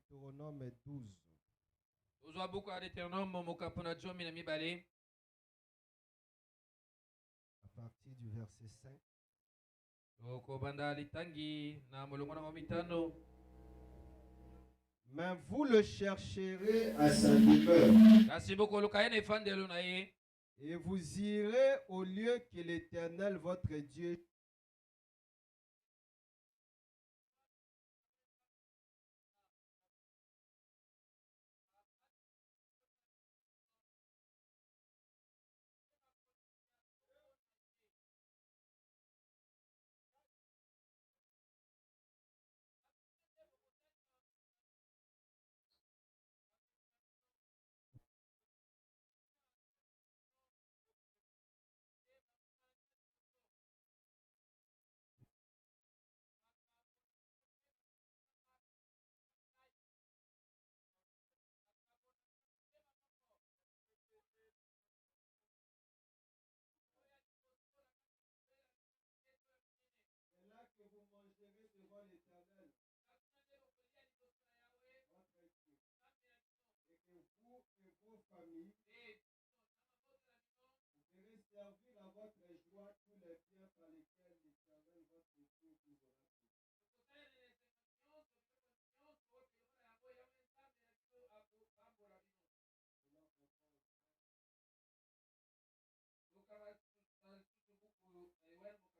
Deutéronome 12. Tozwa buku ya Deutéronome mokapo na 12 À partir du verset 5. tokobanda litangi na molongo na 5. Mais vous le chercherez à sa demeure. Kasi bokoluka ye na efandelo na ye. Et vous irez au lieu que l'Éternel votre Dieu que vous mangerez devant l'Éternel, votre Dieu, et que vous et vos familles, vous ferez servir à votre joie tous les biens par lesquels l'Éternel votre Dieu vous aura fait.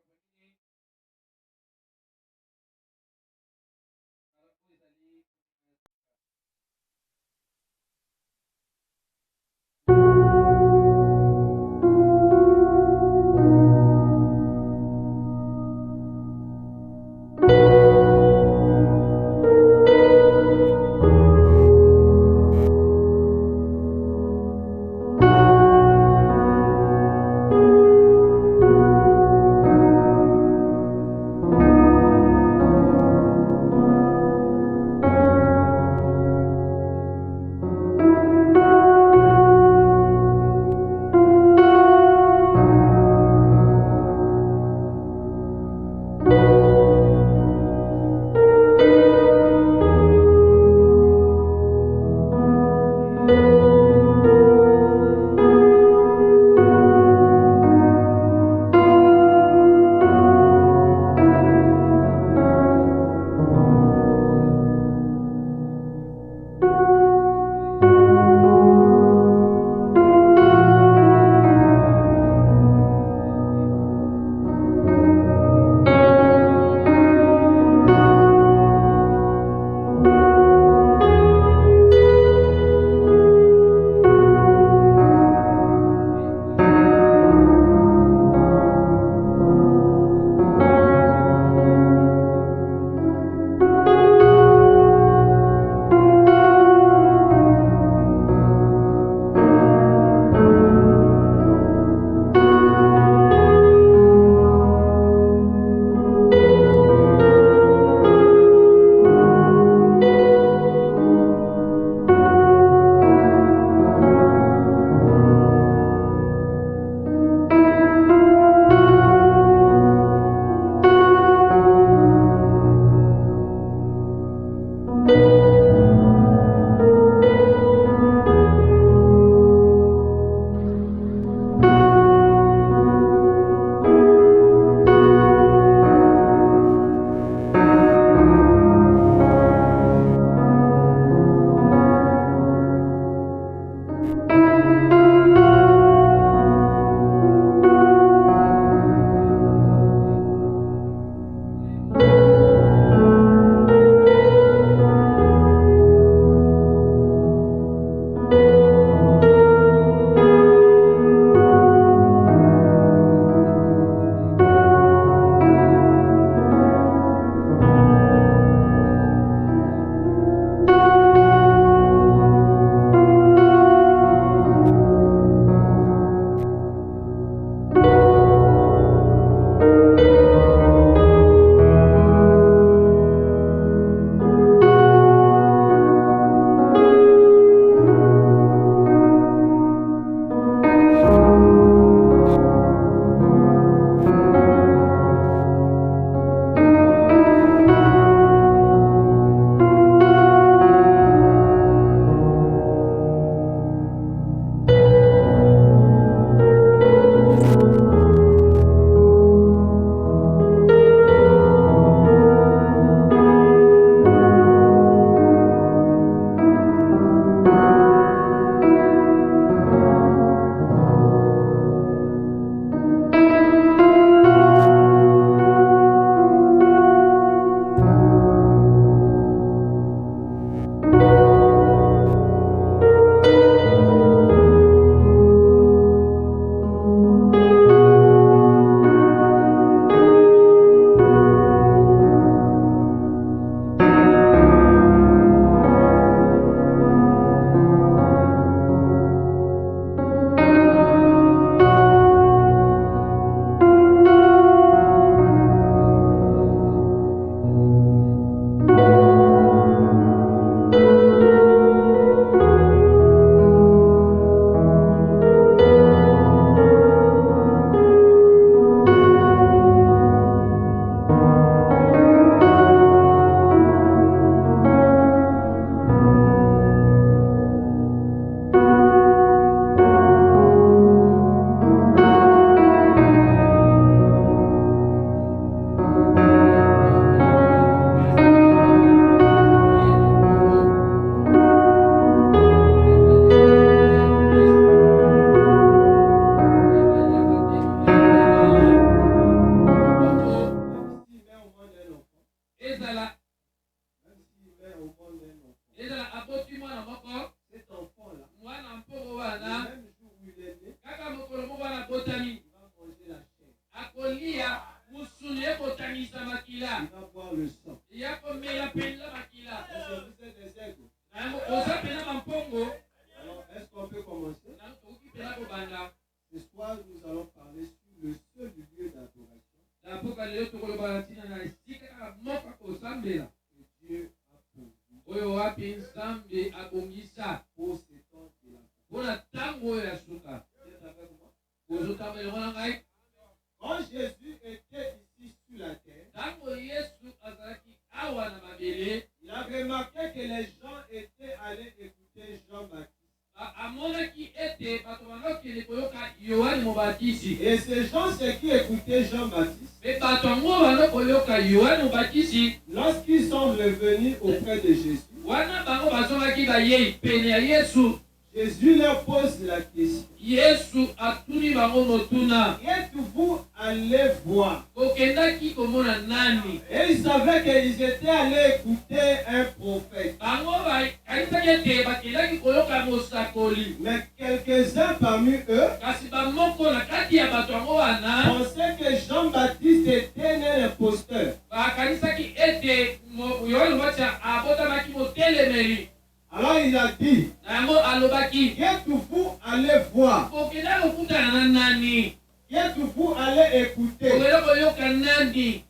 bongisa pour ce temps de la fin. mpona ntango oyo ya suka. Ozotambola ngai. Quand Jésus était ici sur la terre, Ntango Yesu azalaki awa na mabele, il a remarqué que les gens étaient allés écouter Jean-Baptiste. amonaki ete bato bandokende koyoka Yohane Mobatisi. Et ces gens, ceux qui écoutaient Jean-Baptiste, Me bato yango bando koyoka Yohane Mobatisi, lorsqu'ils sont revenus auprès de Jésus, wana bango bazongaki bayei pene ya Yesu. Jésus leur pose la question. Yesu atuni bango motuna. Êtes-vous allés voir? Kokendaki komona nani? Et ils savaient qu'ils étaient allés écouter un prophète. Bango bayebisaki ete bakendaki koyoka mosakoli. Mais quelques-uns parmi eux Kasi bamoko na kati ya bato yango wana pensaient que Jean-Baptiste était un imposteur. bakanisaki ete Yohane Mobatisi abotamaki motelemeli. Alors il a dit, Na yango alobaki, êtes-vous allés voir? kokenda kokutana na nani? Êtes-vous allés écouter Kokenda koyoka nani?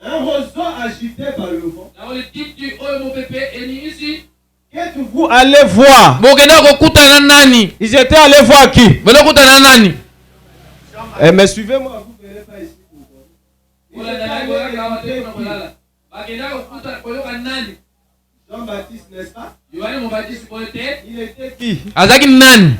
un roseau agité par le vent? Na ole titi oyo mopepe enimisi. Êtes-vous allés voir? Bokenda kokutana na nani? Ils étaient allés voir qui? Bolokutana na nani? Mais suivez-moi, vous ne verrez pas ici pour dormir. Ils Ola étaient na allés koyoka na écouter watu qui? kulala. Bakenda koyoka nani? Jean-Baptiste, n'est-ce pas? Yohane Mobatisi koyote. Il était qui? Azaki nani?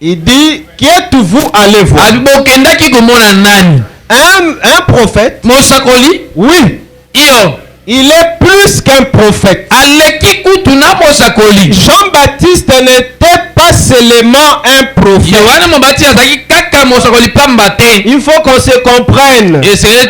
Il dit, qui êtes-vous allés voir? Bokendaki komona nani? Un prophète? Mosakoli? Oui. Iyo. Il est plus qu'un prophète. Aleki kutuna mosakoli. Jean-Baptiste n'était pas seulement un prophète. Yohane Mobatisi azaki kaka mosakoli pamba te. Il faut qu'on se comprenne. Esengeli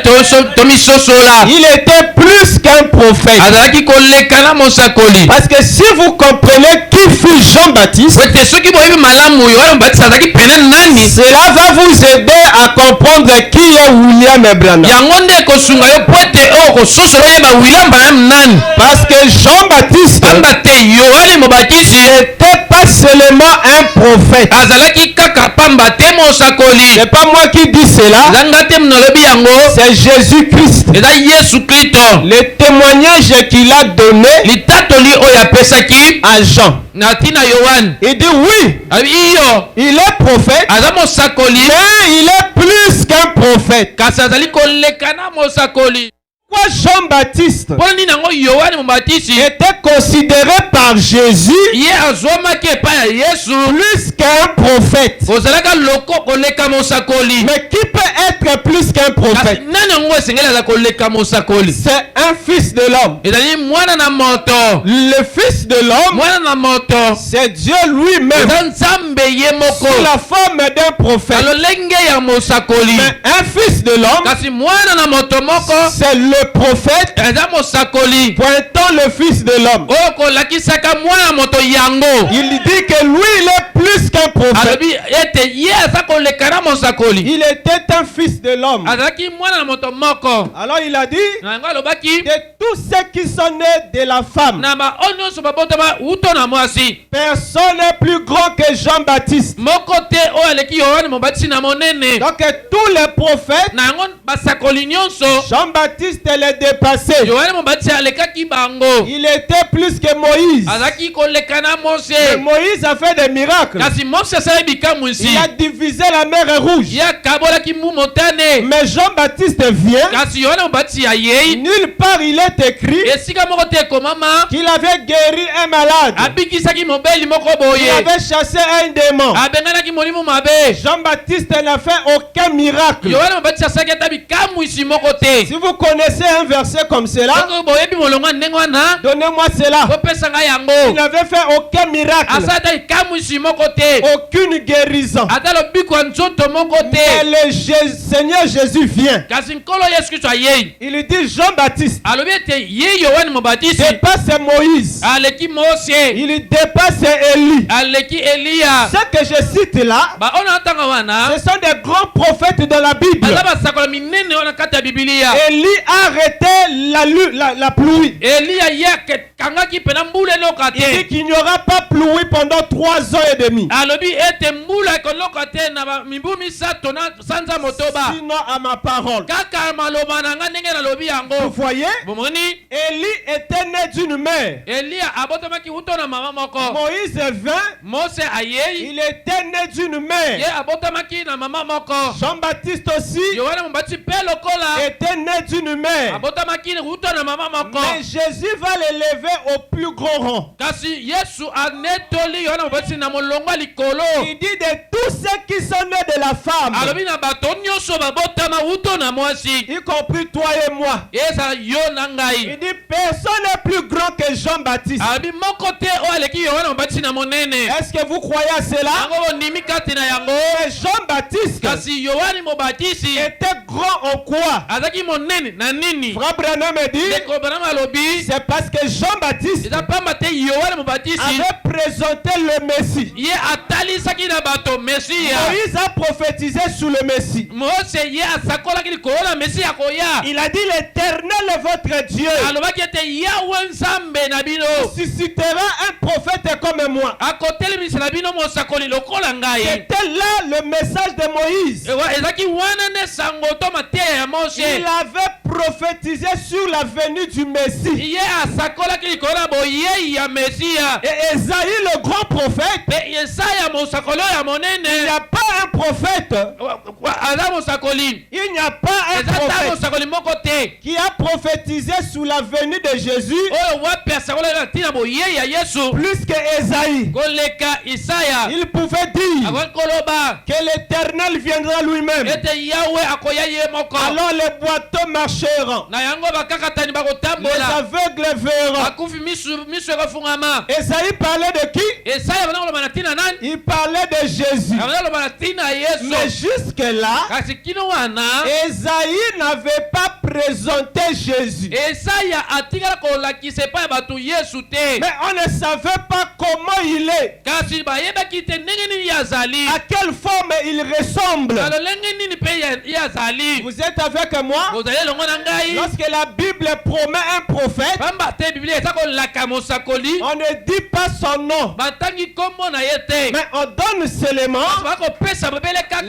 tomisosola. Il était plus qu'un prophète. Azalaki koleka na mosakoli. Parce que si vous comprenez qui fut Jean-Baptiste, Wete soki boyebi malamu Yohane Mobatisi azalaki pene nani? cela va vous aider à comprendre qui est William Branham. Yango nde kosunga yo po ete oyo kososola oyeba William Branham nani? Parce que Jean-Baptiste Pamba te Yohane Mobatisi n'était pas seulement un prophète. azalaki kaka pamba te mosakoli. C'est pas moi qui dis cela, Zanga te mnalobi yango. c'est Jésus-Christ. Eza Yesu Kristo. Le témoignage qu'il a donné Litatoli oyo apesaki à Jean. na ntina Yohane. Il dit oui, Abi iyo il est prophète, aza mosakoli mais il est plus qu'un prophète. kasi azali koleka na mosakoli. Pourquoi Jean-Baptiste Mpo nini yango Yohane Mobatisi était considéré par Jésus ye azwamaki epai ya Yesu plus qu'un prophète? kozalaka loko koleka mosakoli. Mais qui peut être plus qu'un Kasi prophète? nani yango esengeli aza koleka mosakoli? C'est un fils de l'homme. ezali mwana na moto. Le fils de l'homme, Mwana na moto c'est Dieu lui-même eza Nzambe ye moko sous la forme d'un prophète. na lolenge ya mosakoli. Mais un fils de l'homme, Kasi mwana na moto moko c'est le prophète eza mosakoli pointant le fils de l'homme. oyo kolakisaka mwana moto yango. Il dit que lui, il est plus qu'un prophète. alobi ete ye aza koleka na mosakoli. Il était un fils de l'homme. azalaki mwana na moto moko. Alors il a dit, na yango alobaki de tous ceux qui sont nés de la femme, na baoyo nyonso babotama uto na mwasi personne n'est plus grand que Jean-Baptiste. moko te oyo aleki Yohane Mobatisi na monene. Donc tous les prophètes, na yango basakoli nyonso Jean-Baptiste les dépassé. Yohane Mobatisi alekaki bango. Il était plus que Moïse. azalaki koleka na Mais Mose. Moïse a fait des miracles. kasi Mose asali bikamwisi. Il a divisé la mer rouge. ye akabolaki mbu motane. Mais Jean-Baptiste vient. kasi Yohane Mobatisi ayei Nulle part il est écrit esika moko te ekomama qu'il avait guéri un malade. abikisaki mobeli moko Il boye. avait chassé un démon. abenganaki molimo mabe. Jean-Baptiste n'a fait aucun miracle. Yohane Mobatisi asalaki ata bikamwisi moko te. Si vous connaissez un verset comme cela, soko boyebi molongo ya ndenge wana donnez-moi cela. kopesa ngai Il yango. n'avait fait aucun miracle, asala ata bikamwisi moko te. aucune guérison. ata lobiko ya nzoto moko Mais te. le Seigneur Jésus vient. kasi nkolo Yesu Kristo ayei. Il dit Jean-Baptiste alobi ete ye Yohane Mobatisi dépasse Moïse. aleki Mose, Il dépasse Élie. aleki Eliya. Ce que je cite là, baoyo na ntanga wana ce sont des grands prophètes dans la Bible. baza basakola minene oyo na kati ya Bibilia. Élie a arrêté la pluie. Eliya ye akangaki mpena mbula enoka Il dit te. qu'il n'y aura pas pluie pendant 3 ans et demi. demi. alobi ete mbula ekoloka te na mibu misato na sanza motoba. Sinon à ma parole. Kaka maloba na nga ndenge nalobi yango. Vous voyez? Bomoni Élie était né d'une mère. Elia abotamaki uto na mama moko. Moïse vint. Mose ayei. Il était né d'une Ye mère. abotamaki na mama moko. Jean-Baptiste aussi Yohana Mbatizi pe lokola était né d'une mère. abotamaki uto na mama moko. Mais Jésus va l'élever au plus grand rang. Kasi Yesu anetoli Yohana Mbatizi na molongo likolo. Il dit de tous ceux qui sont nés de la femme, Alobi na bato nyonso babotama uto na mwasi. y compris toi et moi. Eza yo na Il ngai. dit personne n'est plus grand que Jean-Baptiste. Alobi moko te o aleki Yohana Mbatizi na monene. Est-ce que vous croyez à cela? Yango bondimi kati na yango. Mais Jean-Baptiste Kasi Yohani Mobatizi était grand en quoi? azaki monene na nini? Frère Branham me dit, Ndeko Branham alobi c'est parce que Jean-Baptiste eza pamba te Yohani Mobatizi avait présenté le Messie. ye atalisaki na bato Mesia. Moïse a prophétisé sur le Messie. Mose ye asakolaki likolo na Mesia koya. Il a dit l'Éternel est votre Dieu. Alobaki ete Yawe Nzambe na bino Suscitera un prophète comme moi. akotelemisa na bino mosakoli lokola ngai. C'était là le message de Moïse. Ewa ezaki wana ne sango to mateya ya Mose. Il avait prophétisé sur la venue du Messie. Ye asakolaki likolo na boyei ya Mesia. Et Esaïe, le grand prophète, Pe Yesaya mosakoli ya il n'y monene a pas un prophète, aza mosakoli. il n'y a pas un Eza ta prophète mosakoli moko te qui a prophétisé sur la venue de Jésus oyo wapi asakolaki na ntina boyei ya Yesu plus que Esaïe. koleka Isaya. Il pouvait dire Akoki koloba que l'Éternel viendra lui-même. ete Yawe akoya ye moko. Alors les boiteux marcheront, Na yango bakakatani les bakotambola aveugles verront. bakufi miso ekofungama. Esaïe parlait de qui? Esaya bana koloba na ntina nani? Il parlait de Jésus. Bana koloba na ntina ya Mais Yesu. jusque-là, Kasi kino wana Esaïe n'avait pas présenté Jésus. Esaya atikala kolakisa epai ya bato Yesu te. Mais on ne savait pas comment il est, Kasi bayebaki te ndenge nini ye azali. à quelle forme il ressemble. Na lolenge nini mpe ye azali. Vous êtes avec moi? Bozali elongo na ngai. Lorsque la Bible promet un prophète, Pamba te Biblia eza kolaka mosakoli. on ne dit pas son nom, Batangi kombo na ye te. mais on donne seulement bakopesa bebele kaka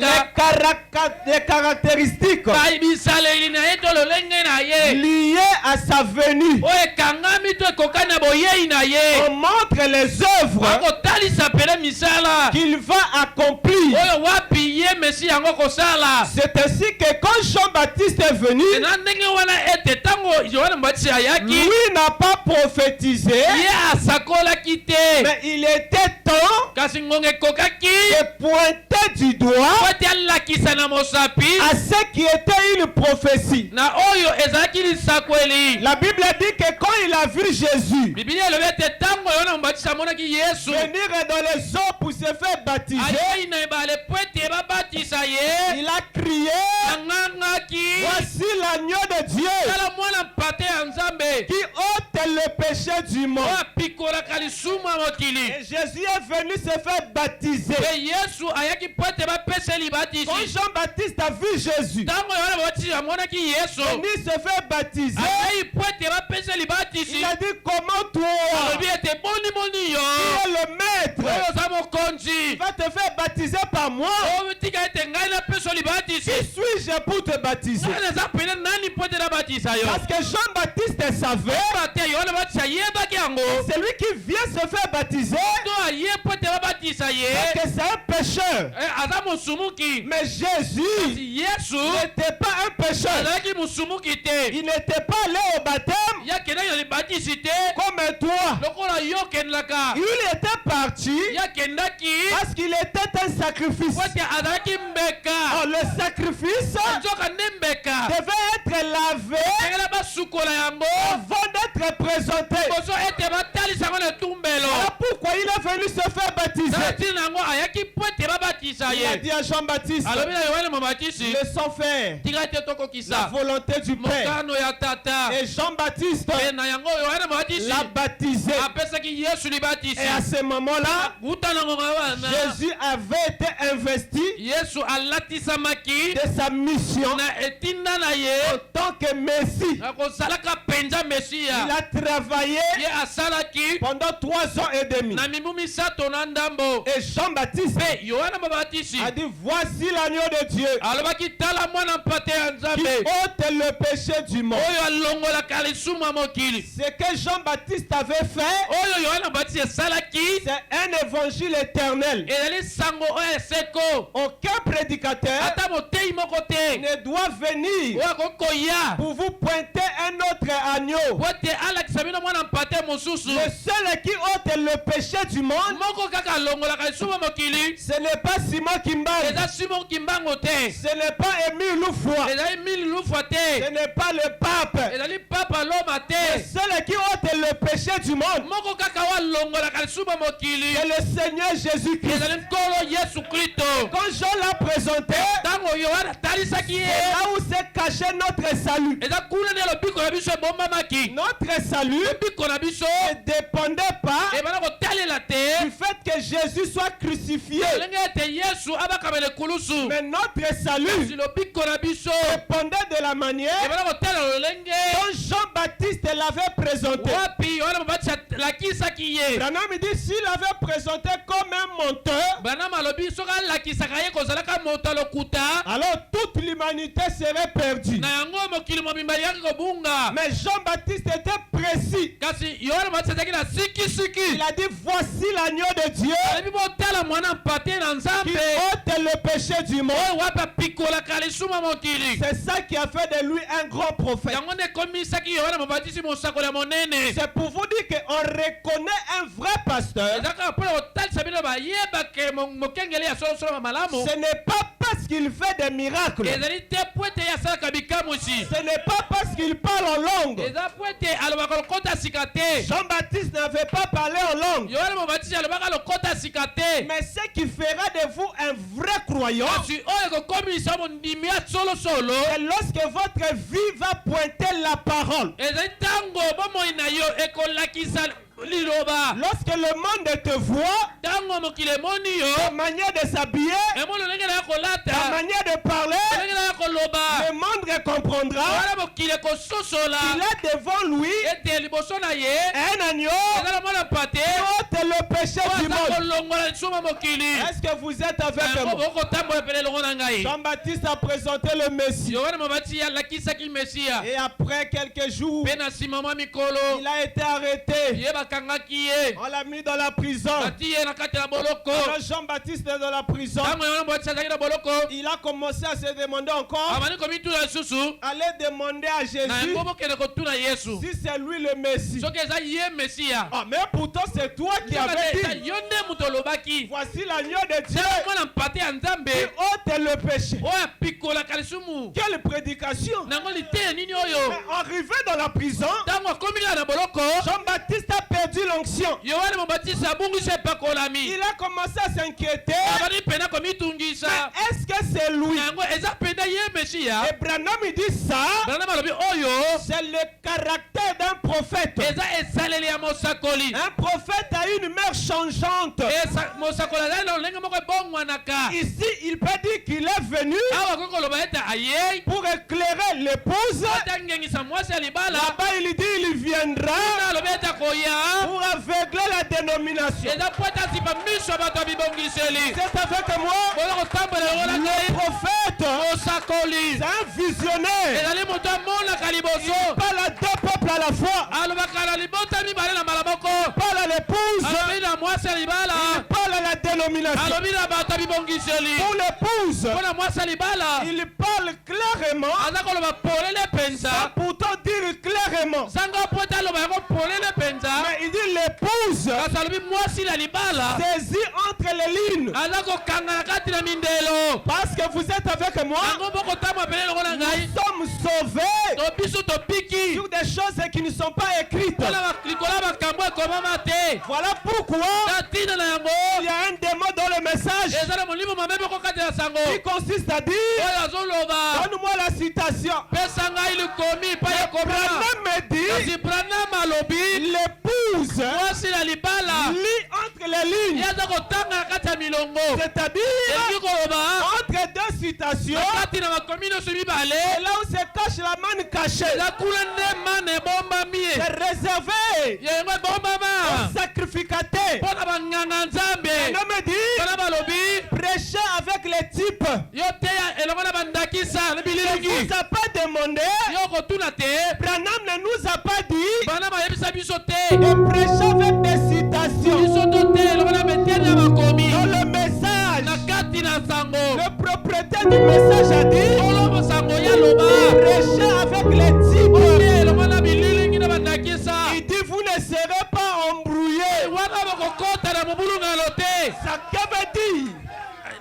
les caractéristiques bisaleli na ye to lolenge na ye liées à sa venue. oyo ekangami to ekokani na boyei na ye. On montre les œuvres bakotalisa pele misala qu'il va accomplir. oyo wapi ye mesi yango kosala. C'est ainsi que quand Jean-Baptiste est venu, na ndenge wana ete ntango Yohana Mbatizi ayaki lui n'a pas prophétisé, ye asakolaki te. mais il était temps kasi ngonga ekokaki de pointer du doigt po ete alakisa na mosapi à ce qui était une prophétie. na oyo ezalaki lisakweli. La Bible dit que quand il a vu Jésus Biblia elobi ete ntango Yohana Mbatizi amonaki Yesu venir dans les eaux pour se faire baptiser, ayei na ebale po ete babatisa ye il a crié, angangaki voici l'agneau de Dieu tala mwana mpate ya Nzambe qui ôte le péché du monde. oyo apikolaka lisumu ya mokili. Et Jésus est venu se faire baptiser. Pe Yesu ayaki po ete bapesa libatisi. Quand Jean-Baptiste a vu Jésus Ntango Yohana Mbatizi amonaki Yesu venir se faire baptiser, ayei po ete bapesa libatisi. il a dit, comment toi, alobi ete bonimoni yo qui est le maître, oyo oza mokonzi va te faire baptiser par moi? oyo tika ete ngai napeso libatisi. Qui suis-je pour te baptiser? ngai naza pene nani po ete nabatisa yo? Parce que Jean-Baptiste savait, Bate Yohana Mbatizi ayebaki yango celui qui vient se faire baptiser, to aye po ete babatisa ye que c'est un pécheur. aza mosumuki. Mais Jésus Yesu n'était pas un pécheur. azalaki mosumuki te. Il n'était pas allé au baptême yakendaki na libatisi te comme toi. lokola yo okendaka. Il était parti yakendaki parce qu'il était un sacrifice. po ete azalaki mbeka. Oh, le sacrifice nzoka nde mbeka devait être lavé engela basukola yango avant d'être présenté. koso ete batalisa yango na etumbelo. Voilà pourquoi il est venu se faire baptiser. ntina yango ayaki po ete babatisa alakisa Il a ye dit à Jean-Baptiste, alobi na yohane mobatisi laissons faire tika ete la tokokisa volonté du Père. mokano ya tata Et Jean-Baptiste mpe na yango yohane mobatisi l'a baptisé. apesaki yesu libatisi Et à ce moment-là, kuta na ngonga wana Jésus avait été investi yesu alatisamaki de sa mission na etinda na ye en tant que Messie. na kozalaka mpenza Il mesiya a travaillé ye asalaki pendant 3 ans et demi. na mibu misato na ndambo Et Jean-Baptiste mpe yohana mobatisi a dit, voici l'agneau de Dieu alobaki tala mwana mpate ya qui nzambe ôte le péché du monde. oyo alongolaka lisumu ya mokili Ce que Jean-Baptiste avait fait, oyo yohana mobatisi esalaki c'est un évangile éternel. ezali sango oyo eseko Aucun prédicateur ata moteyi moko te ne doit venir oyo akokoya pour vous pointer un autre agneau. po ete alakisa bino mwana mpate mosusu Le seul qui ôte le péché du monde, moko kaka alongolaka lisumu ya mokili ce n'est pas Simon Kimbangu, eza simon kimbango te ce n'est pas Émile Loufoua, ezali mili lufwa ce te n'est pas le pape. ezali papa loma Le te seul qui ôte le péché du monde, moko kaka oyo alongolaka lisumu ya mokili c'est le Seigneur Jésus-Christ. ezali nkolo yesu kristo Quand Jean l'a présenté, ntango yohana atalisaki ye c'est là où s'est caché notre salut. eza kuna nde lobiko na biso ebombamaki Notre salut lobiko na biso ne dépendait pas ebana kotalela te du fait que Jésus soit crucifié. ndenge ete yesu abakamela ekulusu Mais notre kasi salut lobiko na biso dépendait de la manière ebana kotalela lolenge dont Jean-Baptiste l'avait présenté. wapi yohana mobatisi alakisaki ye Branham dit s'il avait présenté comme un menteur, branam alobi soki alakisaka ye kozalaka moto lokuta alors toute l'humanité serait perdue. na yango mokili mobimba yaki kobunga Mais Jean-Baptiste était précis. kasi yohana mobatisi azalaki na sikisiki Il a dit voici l'agneau de Dieu alobi botala mwana mpate na qui nzambe ôte le péché du monde. oyo wapi apikolaka lisumu ya mokili C'est ça qui a fait de lui un grand prophète. yango nde ekomisaki yohana mobatisi mosakoli ya monene C'est pour vous dire qu'on reconnaît un vrai pasteur. eza kaka mpona kotalisa bino bayebake mokengeli ya solosolo ya malamu Ce n'est pas parce qu'il fait des miracles. ezali te po ete ye asalaka bikamwisi Ce n'est pas parce qu'il parle en langue. eza po ete alobaka lokota sika te Jean-Baptiste n'avait pas parlé en langue. yohana mobatisi alobaka lokota sika te Mais ce qui fera de vous un vrai croyant, kasi oyo ekokomisa mondimi ya solosolo c'est lorsque votre vie va pointer la parole. ezali ntango bomoi na yo ekolakisa liloba Lorsque le monde te voit, ntango mokili emoni ta yo manière de s'habiller, emoni lolenge na ya ta kolata manière de parler, lolenge na ya koloba le monde comprendra wana mokili ekososola qu'il a devant lui ete liboso na ye un agneau eza na mwana mpate qui ôte le péché oyo du aza monde. kolongola lisumu ya mokili Est-ce que vous êtes avec yango moi? bokotambola pene elongo na ngai Jean-Baptiste a présenté le Messie. yohana mobatisi alakisaki mesiya Et après quelques jours, mpe na nsima mwa mikolo il a été arrêté. ye bakangaki ye On l'a mis dans la prison. bati ye na kati na boloko Quand Jean-Baptiste est dans la prison, ntango yohana mobatisi azalaki na boloko il a commencé à se demander encore, abandi komituna lisusu allez demander à na Jésus yango bokende kotuna yesu si c'est lui le Messie. soki eza ye mesiya Ah, mais pourtant c'est toi qui avais dit, yo nde moto olobaki voici l'agneau de Dieu ntango mwana mpate ya nzambe qui ôte le péché. oyo apikolaka lisumu Quelle prédication! nango liteya nini oyo Mais arrivé dans la prison, ntango akomi kaka na boloko Jean-Baptiste a perdu l'onction. yohane mobatisi abungisi epakolami Il a commencé à s'inquiéter. abandi pena komitungisa Mais est-ce que c'est lui? yango eza pena ye mesiya Et Branham il dit ça, branam alobi oyo c'est le caractère d'un prophète. eza esaleli ya mosakoli Un prophète a une mère changeante. mosakoli azali na lolenge moko ebongwanaka Ici, il peut dire qu'il est venu awa akoki koloba ete ayei pour éclairer l'épouse. atangengisa mwasi ya libala Là-bas, il dit il viendra na alobi ete akoya pour aveugler la dénomination. eza po ete azipa miso ya bato ya bibongiseli C'est avec moi. boza kotambola yango na Le ngai prophète, mosakoli c'est un visionnaire. ezali moto amonaka liboso Il parle à deux peuples à la fois. alobaka na libota mibale na mbala moko Il parle à l'épouse. alobi na mwasi ya libala Il parle à la dénomination. alobi na bato ya bibongiseli Pour l'épouse, mpo na mwasi ya libala il parle clairement, aza koloba polele sans mpenza pourtant dire clairement. sango po ete aloba yango polele mpenza Mais il dit l'épouse kasi alobi mwasi na libala saisit entre les lignes. aza kokanga na kati na mindelo Parce que vous êtes avec moi, yango bokotamwa pene elongo na nous ngai sommes sauvés to biso topiki sur des choses qui ne sont pas écrites. mpona likolo ya makambo ekomama te te. Voilà pourquoi Tatina na yango. il y a un démon dans le message Eza na molimo mamebe ko katela sango. qui consiste à dire, Oyo azoloba. donne-moi la citation. Pesa ngai likomi pa ya komela. Branham me dit, Kasi Branham alobi. l'épouse Mwasi na libala. lit entre les lignes. Yaza kotanga kati ya milongo. C'est-à-dire, Elingi koloba. entre deux citations, Kati na makomi nyonso mibale. c'est là où se cache la manne cachée. Eza kuna nde mane ebombami. C'est réservé Yango ebombama. aux sacrificateurs. Mpo na banganga nzambe. Branham me dit, Bana balobi. prêchez avec les types. Yo teya elongo na bandakisa na Ne bililingi. vous a pas demandé, Yo kotuna te. Branham ne nous a pas dit Bana bayebisa biso te. de prêcher avec des citations. Biso to te elongo na beteni ya makomi. Dans le message, Na kati na sango. le propriétaire du message a dit, Olobo sango ya loba. prêchez avec les types. Te elongo na bililingi na bandakisa. Il dit, vous ne serez pas embrouillés. Wana bakokota na mobulungano te. Ça que veut dire,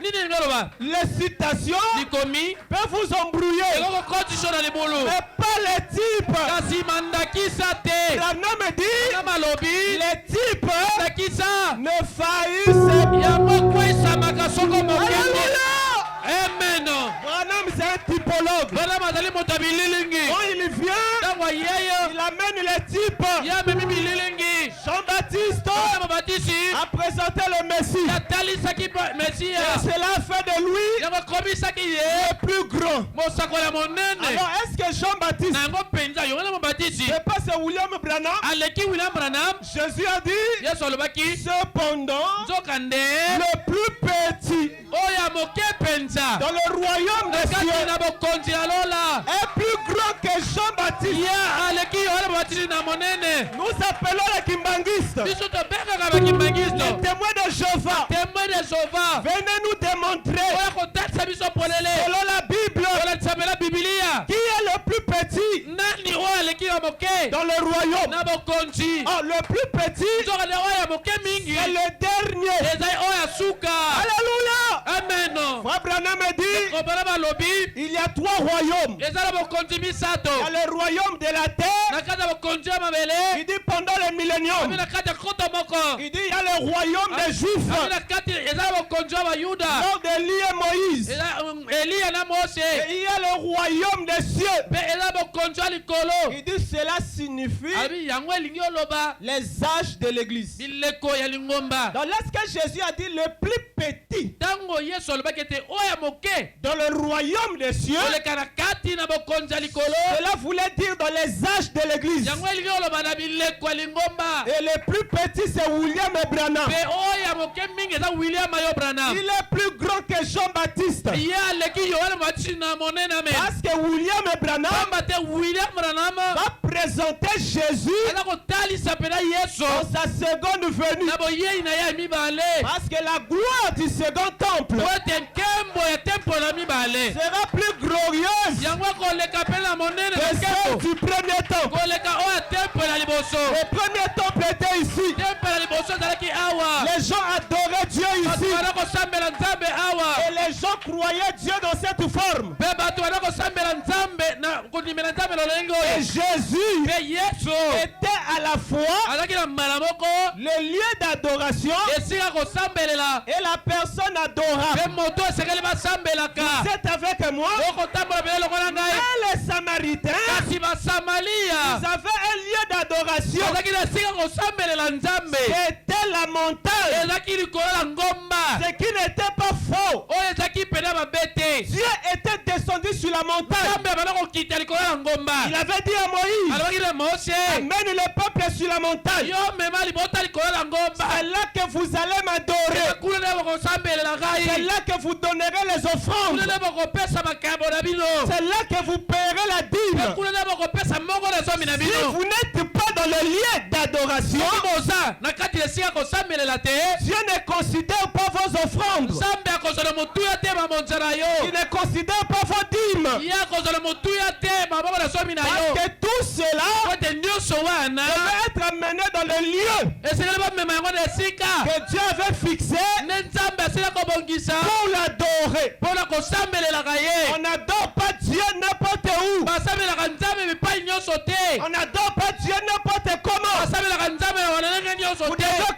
Nini ngaloba? les citations Likomi. peuvent vous embrouiller, Eloko kotisho na libulu. mais pas les types. Kasi mandakisa te. Branham me dit, Na malobi. les types Mandakisa. ne faillissent pas. Yango kwesamaka soko mokenge. Alléluia! Amen. Branham, c'est un typologue. Bana mazali moto ya bililingi. Quand il vient, Ntango ayeyo. il amène les types. Ya memi bililingi. Jean-Baptiste Bana mabatisi. a présenté le Messie. Yatalisaki Mesia. Et cela fait de lui Yango komisaki ye. le plus grand. Mosakola monene. Alors, est-ce que Jean-Baptiste, Nango penza yongana mabatisi. c'est pas ce William Branham? Aleki William Branham. Jésus a dit, Yesu alobaki. cependant, Nzokande. le plus petit Oya moke penza. dans le royaume des Kati cieux na bokonzi ya lola. est plus grand que Jean-Baptiste. Ya aleki yohana mabatisi na monene. Nous appelons les Kimbangistes, Biso tobengaka bakimbangisto. les témoins de Jéhovah. Témoin de Sauva. Venez nous démontrer, Oya kotatisa biso polele. selon la Bible, Olatisabela Biblia. qui est le plus petit Nani oyo aleki ya moke. dans le royaume. Na bokonzi. Oh, le plus petit, Nzokande oyo ya moke mingi. c'est le dernier. Ezali oyo ya suka. Alléluia! Amen. Frère Branham me dit, Kobana balobi. il y a trois royaumes. Eza na bokonzi misato. Il y a le royaume de la terre. Na kati ya bokonzi ya mabele. Il dit pendant le millénium. Abi na kati ya koto moko. Il dit il y a le royaume des Juifs. Abi na kati eza na bokonzi ya bayuda. Lors d'Élie et Moïse. Eza Eliya na Mose. Et il y a le royaume des cieux. Pe eza bokonzi ya likolo. Il dit cela signifie Abi yango elingi oloba. les âges de l'église. Bileko ya lingomba. Donc lorsque Jésus a dit le plus petit Tango Yesu alobaki ete oyo ya moke. dans le royaume des cieux, Koleka na kati na bokonzi ya likolo. cela voulait dire dans les âges de l'église. Yango elingi oloba na bileko ya lingomba. Et le plus petit c'est William Branham. Pe oyo ya moke mingi eza William Ayo Branham. Il est plus grand que Jean-Baptiste. Ye aleki Yohana Mbatisi na monene amen. Parce que William Branham Pamba te William Branham. va présenter Jésus Aza kotalisa pena Yesu. dans sa seconde venue. Na boyei na ye ya mibale. Parce que la gloire du second temple Po ete nkembo ya tempo na mibale. sera plus glorieuse Yango koleka mpe na monene que na celle nkembo. du premier temple. Koleka oyo ya tempo na liboso. Le premier temple était ici. Tempo na liboso ezalaki awa. Les gens adoraient Dieu Bato ici. bana kosambela Nzambe awa. Et les gens croyaient Dieu dans cette forme. Mpe bato bana kosambela Nzambe na kondimela Nzambe na lolenge Et oyo. Jésus Mpe Yesu était à la fois azalaki na mbala moko. le lieu d'adoration Esika kosambelela. et la personne adorable. Mpe moto esengeli basambelaka. Vous êtes avec moi? Okotambola pene lokola ngai. Et les Samaritains, Kasi basamalia ils avaient un lieu d'adoration. azalaki na esika kosambelela Nzambe. C'était la montagne. Ezalaki likolo ya ngomba Ce qui n'était pas faux. oyo ezalaki pene mabe te. Dieu était descendu sur la montagne. Nzambe abana kokita likolo ya ngomba. Il avait dit à Moïse, alobaki na Mose, amène le peuple sur la montagne. yo mema libota likolo ya ngomba. C'est là que vous allez m'adorer. kuna nde bokosambelela C'est ngai. là que vous donnerez les kuna offrandes. nde bokopesa makambo na bino. C'est là que vous paierez la dîme. kuna nde bokopesa moko na zomi na Si bino. vous n'êtes pas dans le lieu d'adoration, soki boza na kati ya esika kosambelela te, Dieu ne considère pas vos offrandes. Nzambe akozala motuya te mamonza na Il yo. ne considère pas vos dîmes. Ye akozala motuya te maboko na zomi na Parce yo. que tout cela Po ete nyonso wana devait être amené dans le lieu esengeli bamema yango na esika que Dieu avait fixé nde Nzambe asila kobongisa pour l'adorer. mpo na kosambelelaka ye. On n'adore pas Dieu n'importe où. Basambelaka Nzambe bipai nyonso te. On n'adore pas Dieu n'importe comment. Basambelaka Nzambe na balolenge nyonso Vous te. devez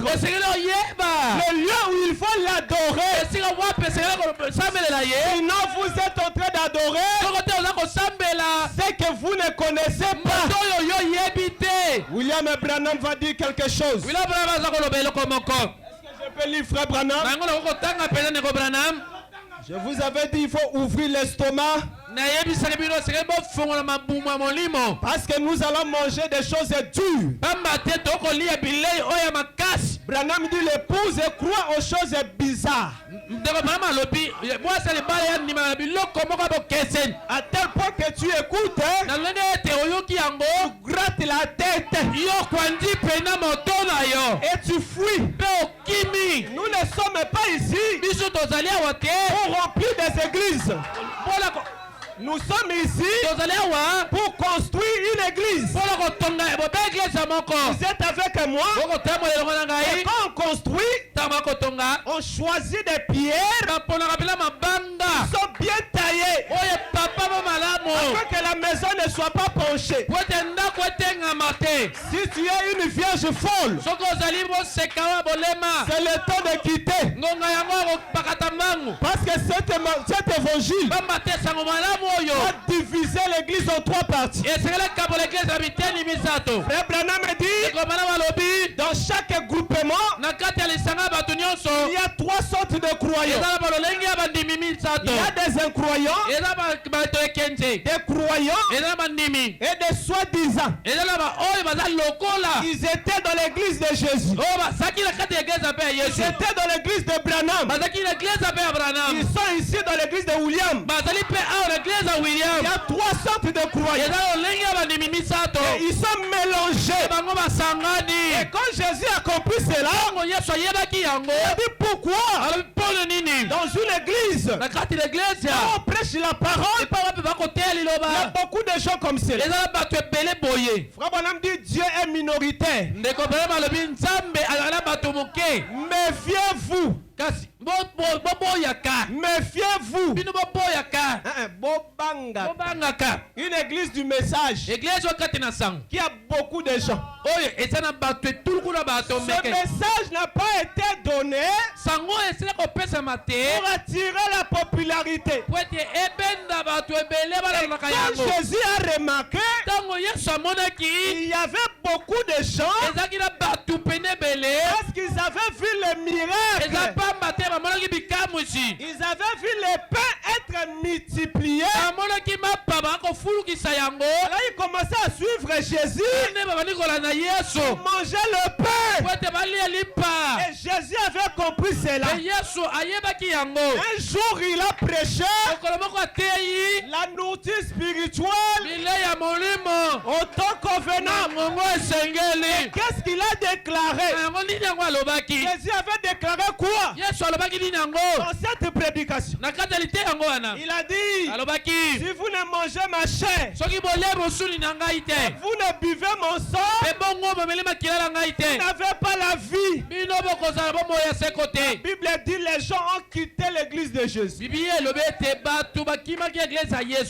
connaître le lieu où il faut l'adorer. Sinon, vous êtes en train d'adorer ce que vous ne connaissez pas. William Branham va dire quelque chose. Est-ce que je peux lire Frère Branham? Je vous avais dit il faut ouvrir l'estomac. Parce que nous allons manger des choses dures. Branham dit l'épouse croit aux choses bizarres. À tel point que tu écoutes, tu grattes la tête et tu fuis. Nous ne sommes pas ici pour remplir des églises. Nous sommes ici pour construire une église. Vous êtes avec moi. Et quand on construit, on choisit des pierres qui sont bien taillées afin que la maison ne soit pas penchée. Si tu es une vierge folle, c'est le temps de quitter. Parce que cet évangile va diviser l'église en 3 parties. Frère Branham dit, dans chaque groupement, il y a 3 sortes de croyants. Il y a des incroyants, des croyants et des soi-disant. Ils étaient dans l'église de Jésus. Ils étaient dans l'église de Branham. Ils sont ici dans l'église de William. Il y a 3 sortes de croyants. Et ils sont mélangés. Et quand Jésus a compris cela, il a dit pourquoi dans une église, quand on prêche la parole, il y a beaucoup de gens comme cela. Frère Branham dit Dieu est minoritaire. Méfiez-vous. Méfiez-vous. Une église du message qui a beaucoup de gens. Ce message n'a pas été donné pour attirer la popularité. Et quand Jésus a remarqué qu'il y avait beaucoup de gens parce qu'ils avaient vu les miracles, ils avaient vu les pains être multipliés. Alors ils commençaient à suivre Jésus pour manger le pain. Et Jésus avait compris cela. Un jour il a prêché la nourriture spirituelle au temps convenant. Qu'est-ce qu'il a déclaré? Jésus avait déclaré quoi dans cette prédication? Il a dit, si vous ne mangez ma chair, vous ne buvez mon sang, vous n'avez pas la vie. La Bible dit les gens ont quitté l'église de Jésus.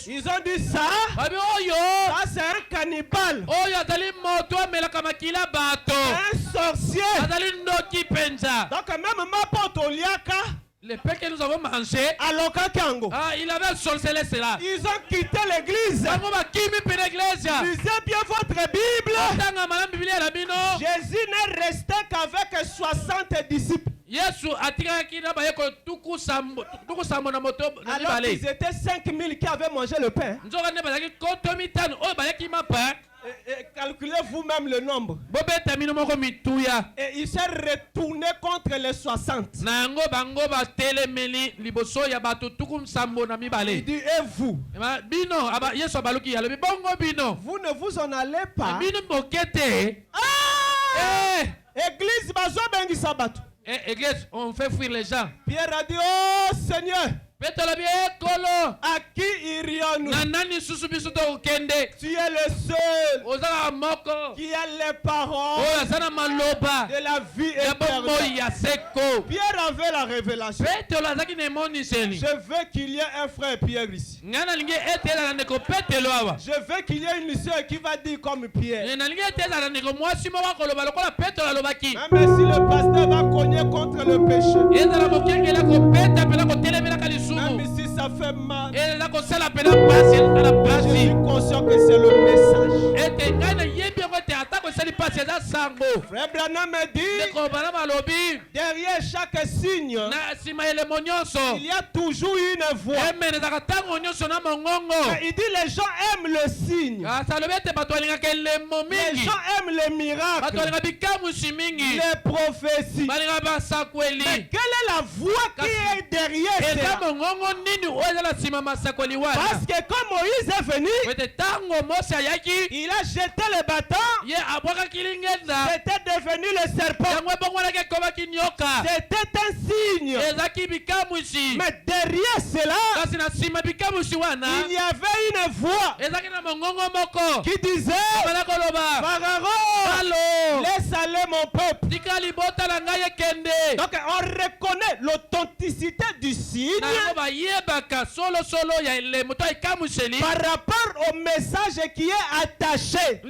Ils ont dit ça c'est un cannibale, un sorcier. Donc même ma porte au liaka, le pain que nous avons mangé, il avait sorcelé cela. Ils ont quitté l'église. Lisez bien votre Bible. Jésus n'est resté qu'avec 60 disciples. Alors ils étaient 5000 qui avaient mangé le pain. Calculez vous-même le nombre. Et il s'est retourné contre les 60. Il dit, et vous? Vous ne vous en allez pas. Église, Église, on fait fuir les gens. Pierre a dit, oh Seigneur, À qui irions-nous? Tu es le seul qui a les paroles de la vie éternelle. Pierre avait la révélation. Je veux qu'il y ait un frère Pierre ici. Je veux qu'il y ait une sœur qui va dire comme Pierre. Même si le pasteur va cogner contre le péché, même si ça fait mal, je suis conscient que c'est le message. Frère Branham me dit, derrière chaque signe, il y a toujours une voix. Il dit les gens aiment le signe. Les gens aiment les miracles, les prophéties. Mais quelle est la voix qui est derrière cela? Parce que quand Moïse est venu, il a jeté le bâton. C'était devenu le serpent. C'était un signe. Mais derrière cela, il y avait une voix qui disait, Pharaon, laisse aller mon peuple. Donc on reconnaît l'authenticité du signe par rapport au message qui est attaché.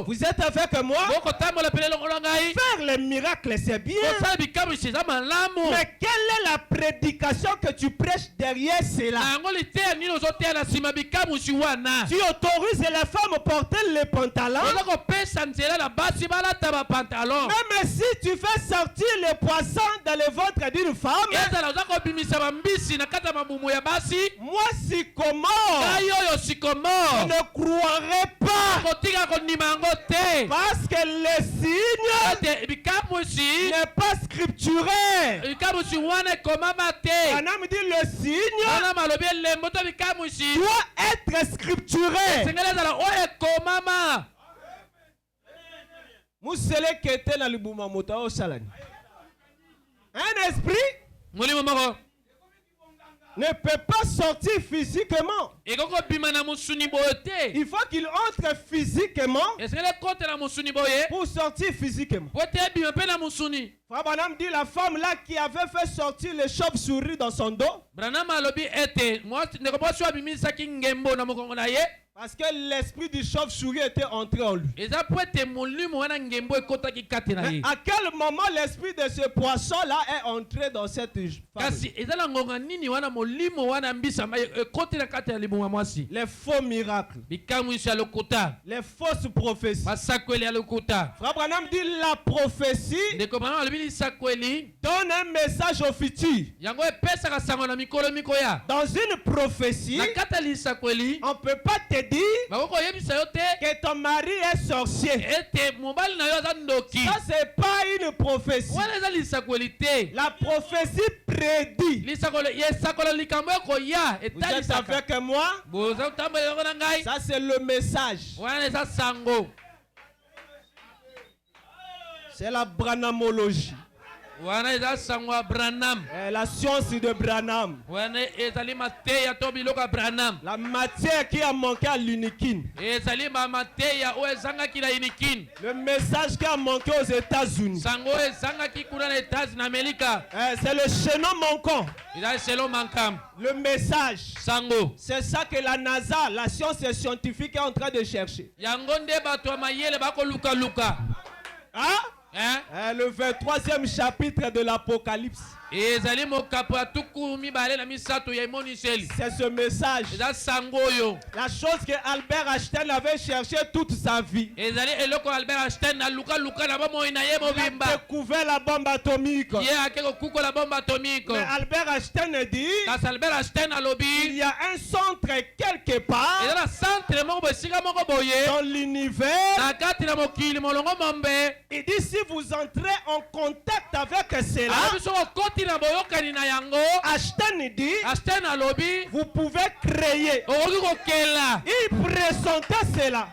Vous êtes avec moi? Faire les miracles, c'est bien. Mais quelle est la prédication que tu prêches derrière cela? Tu autorises les femmes à porter les pantalons. Même si tu fais sortir les poissons dans le ventre d'une femme, moi, sycomore, je ne croirais pas. Parce que le signe n'est pas scripturel. On a dit le signe doit être scripturel. Un esprit ne peut pas sortir physiquement. Il faut qu'il entre physiquement pour sortir physiquement. Frère Branham dit la femme là qui avait fait sortir les chauves-souris dans son dos. Parce que l'esprit du chauve-souris était entré en lui. Mais à quel moment l'esprit de ce poisson-là est entré dans cette femme? Les faux miracles, les fausses prophéties. Frère Branham dit la prophétie donne un message au futur. Dans une prophétie, on ne peut pas te dire que ton mari est sorcier. Ça, c'est pas une prophétie. La prophétie prédit. Vous êtes avec moi? Ça, c'est le message. C'est la branhamologie. La science de Branham. La matière qui a manqué à l'Unikin. Le message qui a manqué aux États-Unis. C'est le chaînon manquant. Le message. C'est ça que la NASA, la science scientifique, est en train de chercher. Le 23e chapitre de l'Apocalypse. C'est ce message. La chose que Albert Einstein avait cherché toute sa vie. Il a découvert la bombe atomique. Mais Albert Einstein dit il y a un centre quelque part dans l'univers. Il dit si vous entrez en contact avec cela, Ashten dit, Ashten alobi, vous pouvez créer. Il pressentait cela.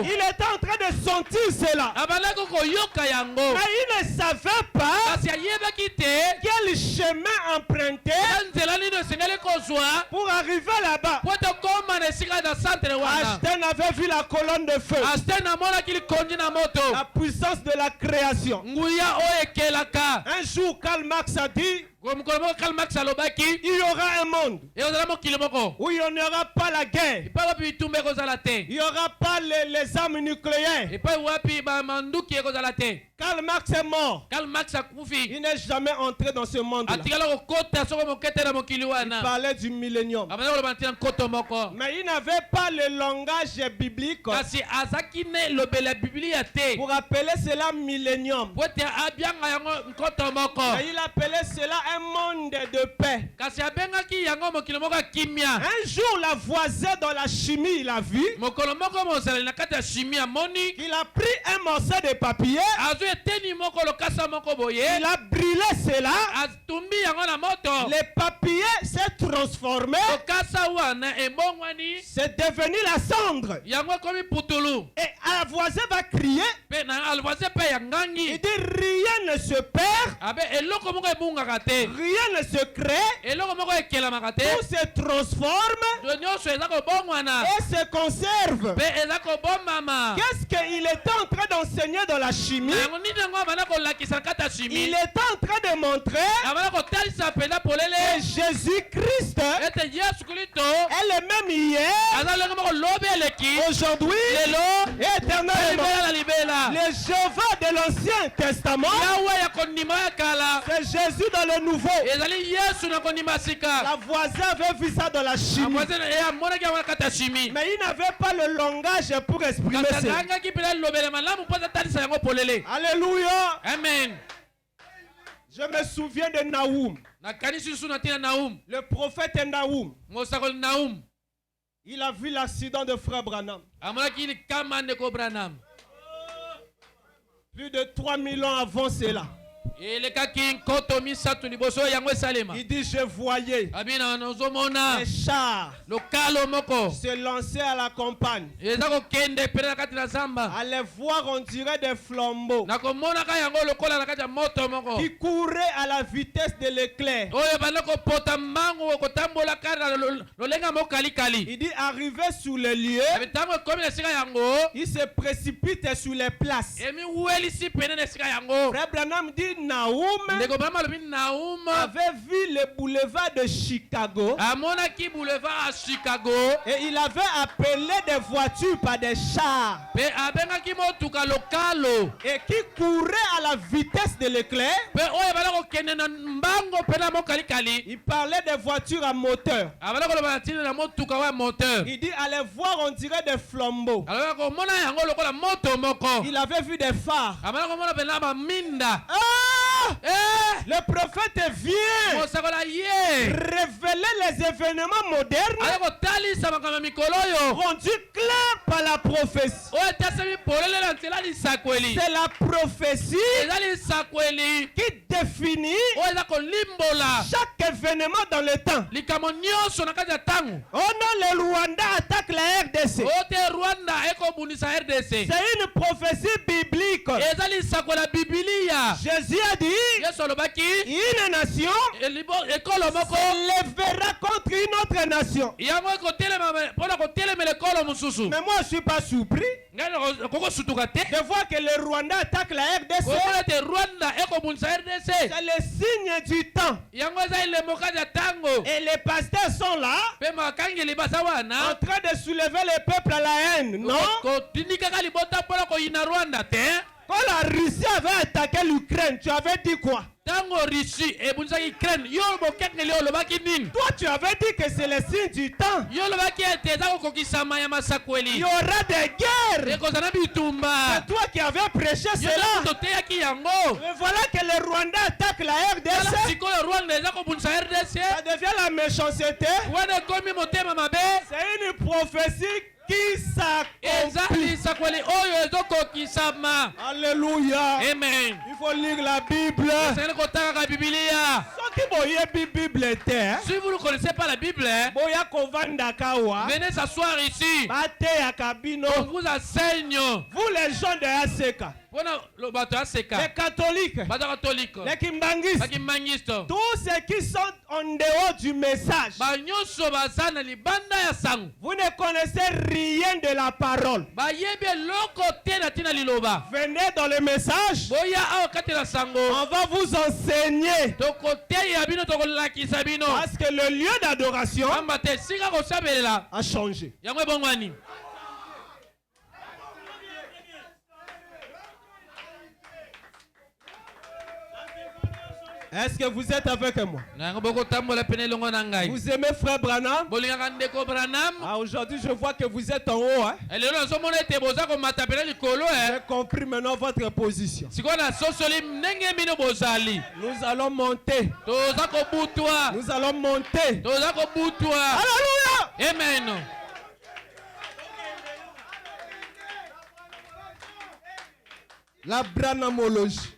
Il était en train de sentir cela. Mais il ne savait pas quel chemin emprunter pour arriver là-bas. Ashten avait vu la colonne de feu. La puissance de la création. Un jour, Karl Marx a dit, il y aura un monde où il n'y aura pas la guerre. Il n'y aura pas les armes nucléaires. Karl Marx est mort. Il n'est jamais entré dans ce monde-là. Il parlait du millénium. Mais il n'avait pas le langage biblique pour appeler cela millénium. Mais il appelait cela un monde de paix. Un jour, la voisin dans la chimie, il a vu. Il a pris un morceau de papier. Il a brûlé cela. Le papier s'est transformé. C'est devenu la cendre. Et la voisin va crier. Il dit rien ne se perd. Rien ne se crée. Tout se transforme et se conserve. Qu'est-ce qu'il était en train d'enseigner dans la chimie? Il était en train de montrer que Jésus-Christ est le même hier, aujourd'hui et éternellement. Le Jéhovah de l'Ancien Testament, c'est Jésus dans le Nouveau. La voisine avait vu ça dans la chimie. Mais il n'avait pas le langage pour exprimer ça. Alléluia. Amen. Je me souviens de Naoum. Le prophète Naoum. Il a vu l'accident de frère Branham. Plus de 3000 ans avant cela. Il dit, je voyais les chars se lancer à la campagne. Aller voir, on dirait des flambeaux qui couraient à la vitesse de l'éclair. Il dit, arrivé sur le lieu, il se précipite sur les places. Frère Branham dit, Naoum avait vu le boulevard de Chicago et il avait appelé des voitures par des chars et qui couraient à la vitesse de l'éclair. Il parlait des voitures à moteur. Il dit, allez voir, on dirait des flambeaux. Il avait vu des phares. Le prophète vient révéler les événements modernes rendus clairs par la prophétie. C'est la prophétie qui définit chaque événement dans le temps. Oh non, le Rwanda attaque la RDC. C'est une prophétie biblique. Jésus a dit, une nation se lèvera contre une autre nation. Mais moi je ne suis pas surpris de voir que le Rwanda attaque la RDC. C'est le signe du temps. Et les pasteurs sont là en train de soulever le peuple à la haine. Non. Quand la Russie avait attaqué l'Ukraine, tu avais dit quoi? Toi, tu avais dit que c'est le signe du temps. Il y aura des guerres. C'est toi qui avais prêché cela. Mais voilà que le Rwanda attaque la RDC. Ça devient la méchanceté. C'est une prophétie qui s'accomplit. Alléluia. Amen. Il faut lire la Bible. Si vous ne connaissez pas la Bible, venez s'asseoir ici. On vous enseigne. Vous les gens de Aseka, les catholiques, les kimbangistes, tous ceux qui sont en dehors du message, vous ne connaissez rien de la parole. Venez dans le message, on va vous enseigner. Parce que le lieu d'adoration a changé. Est-ce que vous êtes avec moi? Vous aimez Frère Branham? Ah, aujourd'hui, je vois que vous êtes en haut. Hein? J'ai compris maintenant votre position. Nous allons monter. Nous allons monter. Alléluia! Amen. La Branhamologie.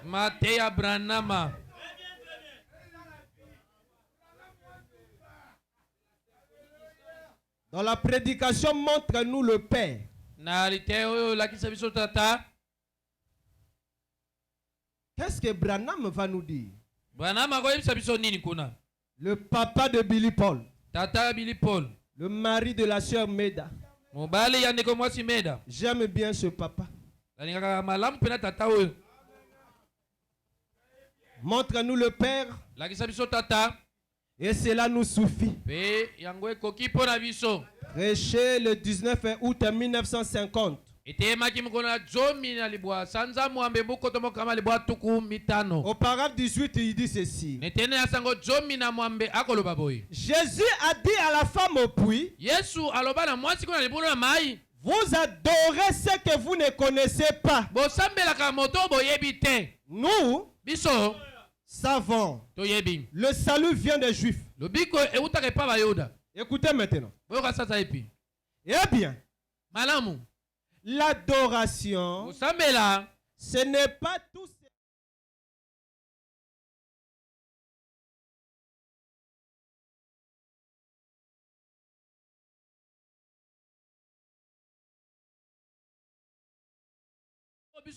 Matea Branhama. Dans la prédication, montre-nous le Père. Qu'est-ce que Branham va nous dire? Le papa de Billy Paul. Le mari de la sœur Meda. J'aime bien ce papa. Montre-nous le Père. Et cela nous suffit. Prêché le 19 août 1950. Au paragraphe 18, il dit ceci. Jésus a dit à la femme au puits, vous adorez ce que vous ne connaissez pas. Nous savons. Le salut vient des Juifs. Écoutez maintenant. Eh bien, l'adoration, ce n'est pas tout.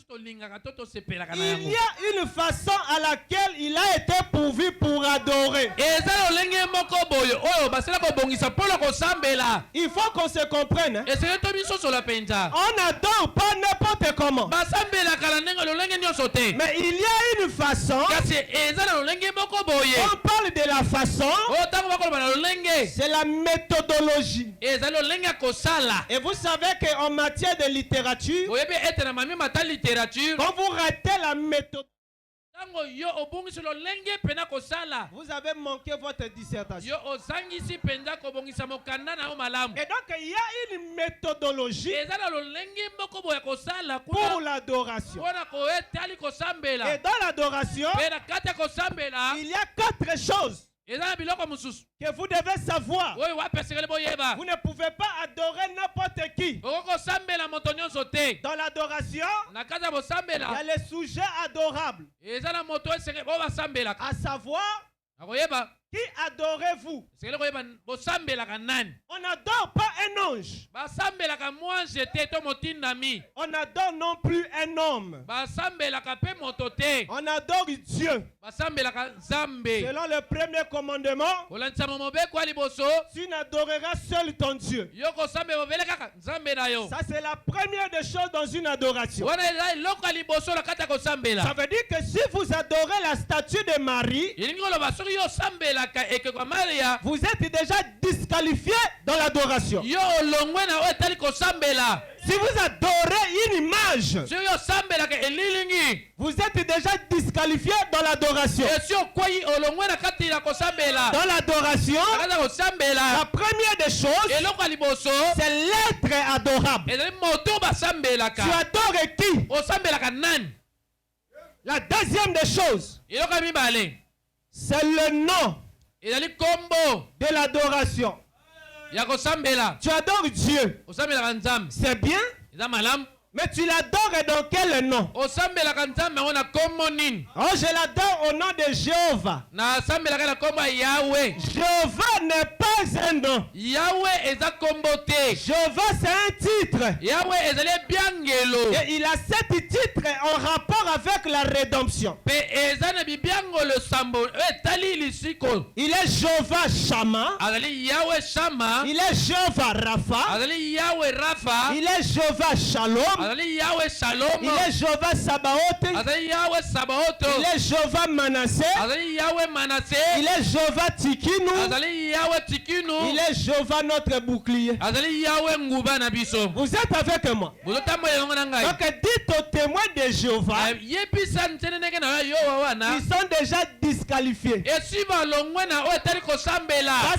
Il y a une façon à laquelle il a été pourvu pour adorer. Il faut qu'on se comprenne. On n'adore pas n'importe comment. Mais il y a une façon. On parle de la façon. C'est la méthodologie. Et vous savez qu'en matière de littérature, quand vous ratez la méthode, vous avez manqué votre dissertation. Et donc il y a une méthodologie pour l'adoration. Et dans l'adoration, il y a 4 choses que vous devez savoir. Vous ne pouvez pas adorer n'importe qui. Dans l'adoration, il y a les sujets adorables. À savoir, qui adorez-vous? On n'adore pas un ange. On adore non plus un homme. On adore Dieu. Selon le premier commandement, tu n'adoreras seul ton Dieu. Ça, c'est la première des choses dans une adoration. Ça veut dire que si vous adorez la statue de Marie, vous êtes déjà disqualifié dans l'adoration. Si vous adorez une image, vous êtes déjà disqualifié dans l'adoration. Dans l'adoration, la première des choses, c'est l'être adorable. Tu adores qui? La deuxième des choses, c'est le nom de l'adoration. Tu adores Dieu. C'est bien. Mais tu l'adores dans quel nom? Oh, je l'adore au nom de Jéhovah. Jéhovah n'est pas un nom. Jéhovah, c'est un titre. Et il a 7 titres en rapport avec la rédemption. Il est Jéhovah Shammah. Il est Jéhovah Rapha. Il est Jéhovah Shalom. Il est Jéhovah Sabaoth. Il est Jéhovah Manasseh. Il est Jéhovah Tikinu. Il est Jéhovah notre bouclier. Vous êtes avec moi. Donc dites aux témoins de Jéhovah, ils sont déjà disqualifiés. Parce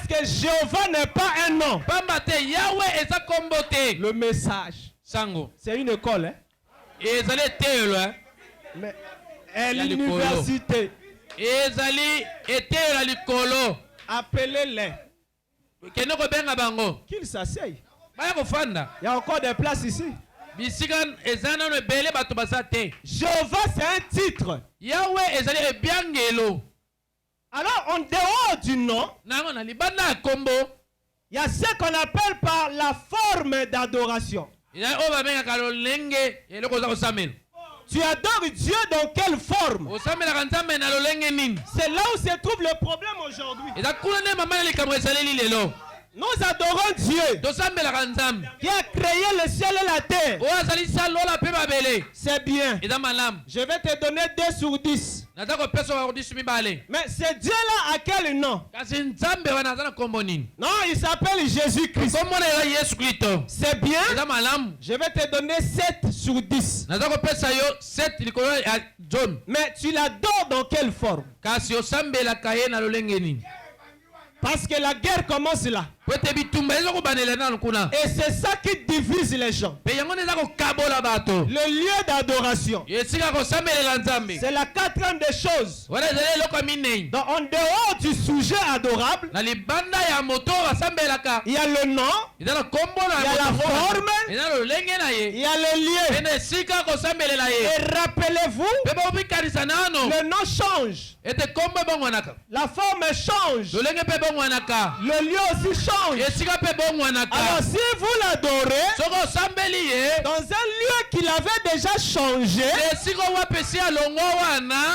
que Jéhovah n'est pas un nom. Le message. C'est une école, hein? Mais l'université. Appelez-les. Qu'ils s'asseyent. Il y a encore des places ici. Jéhovah, c'est un titre. Alors, en dehors du nom, il y a ce qu'on appelle par la forme d'adoration. Tu adores Dieu dans quelle forme? C'est là où se trouve le problème aujourd'hui. Nous adorons Dieu qui a créé le ciel et la terre. C'est bien. Je vais te donner 2 sur 10. Mais c'est Dieu-là à quel nom? Non, il s'appelle Jésus-Christ. C'est bien. Je vais te donner 7 sur 10. Mais tu l'adores dans quelle forme? Parce que la guerre commence là. Et c'est ça qui divise les gens. Le lieu d'adoration. C'est la 4e des choses. Donc en dehors du sujet adorable, il y a le nom, il y a la forme, il y a le lieu. Et rappelez-vous, le nom change. La forme change. Le lieu aussi change. Alors si vous l'adorez dans un lieu qu'il avait déjà changé,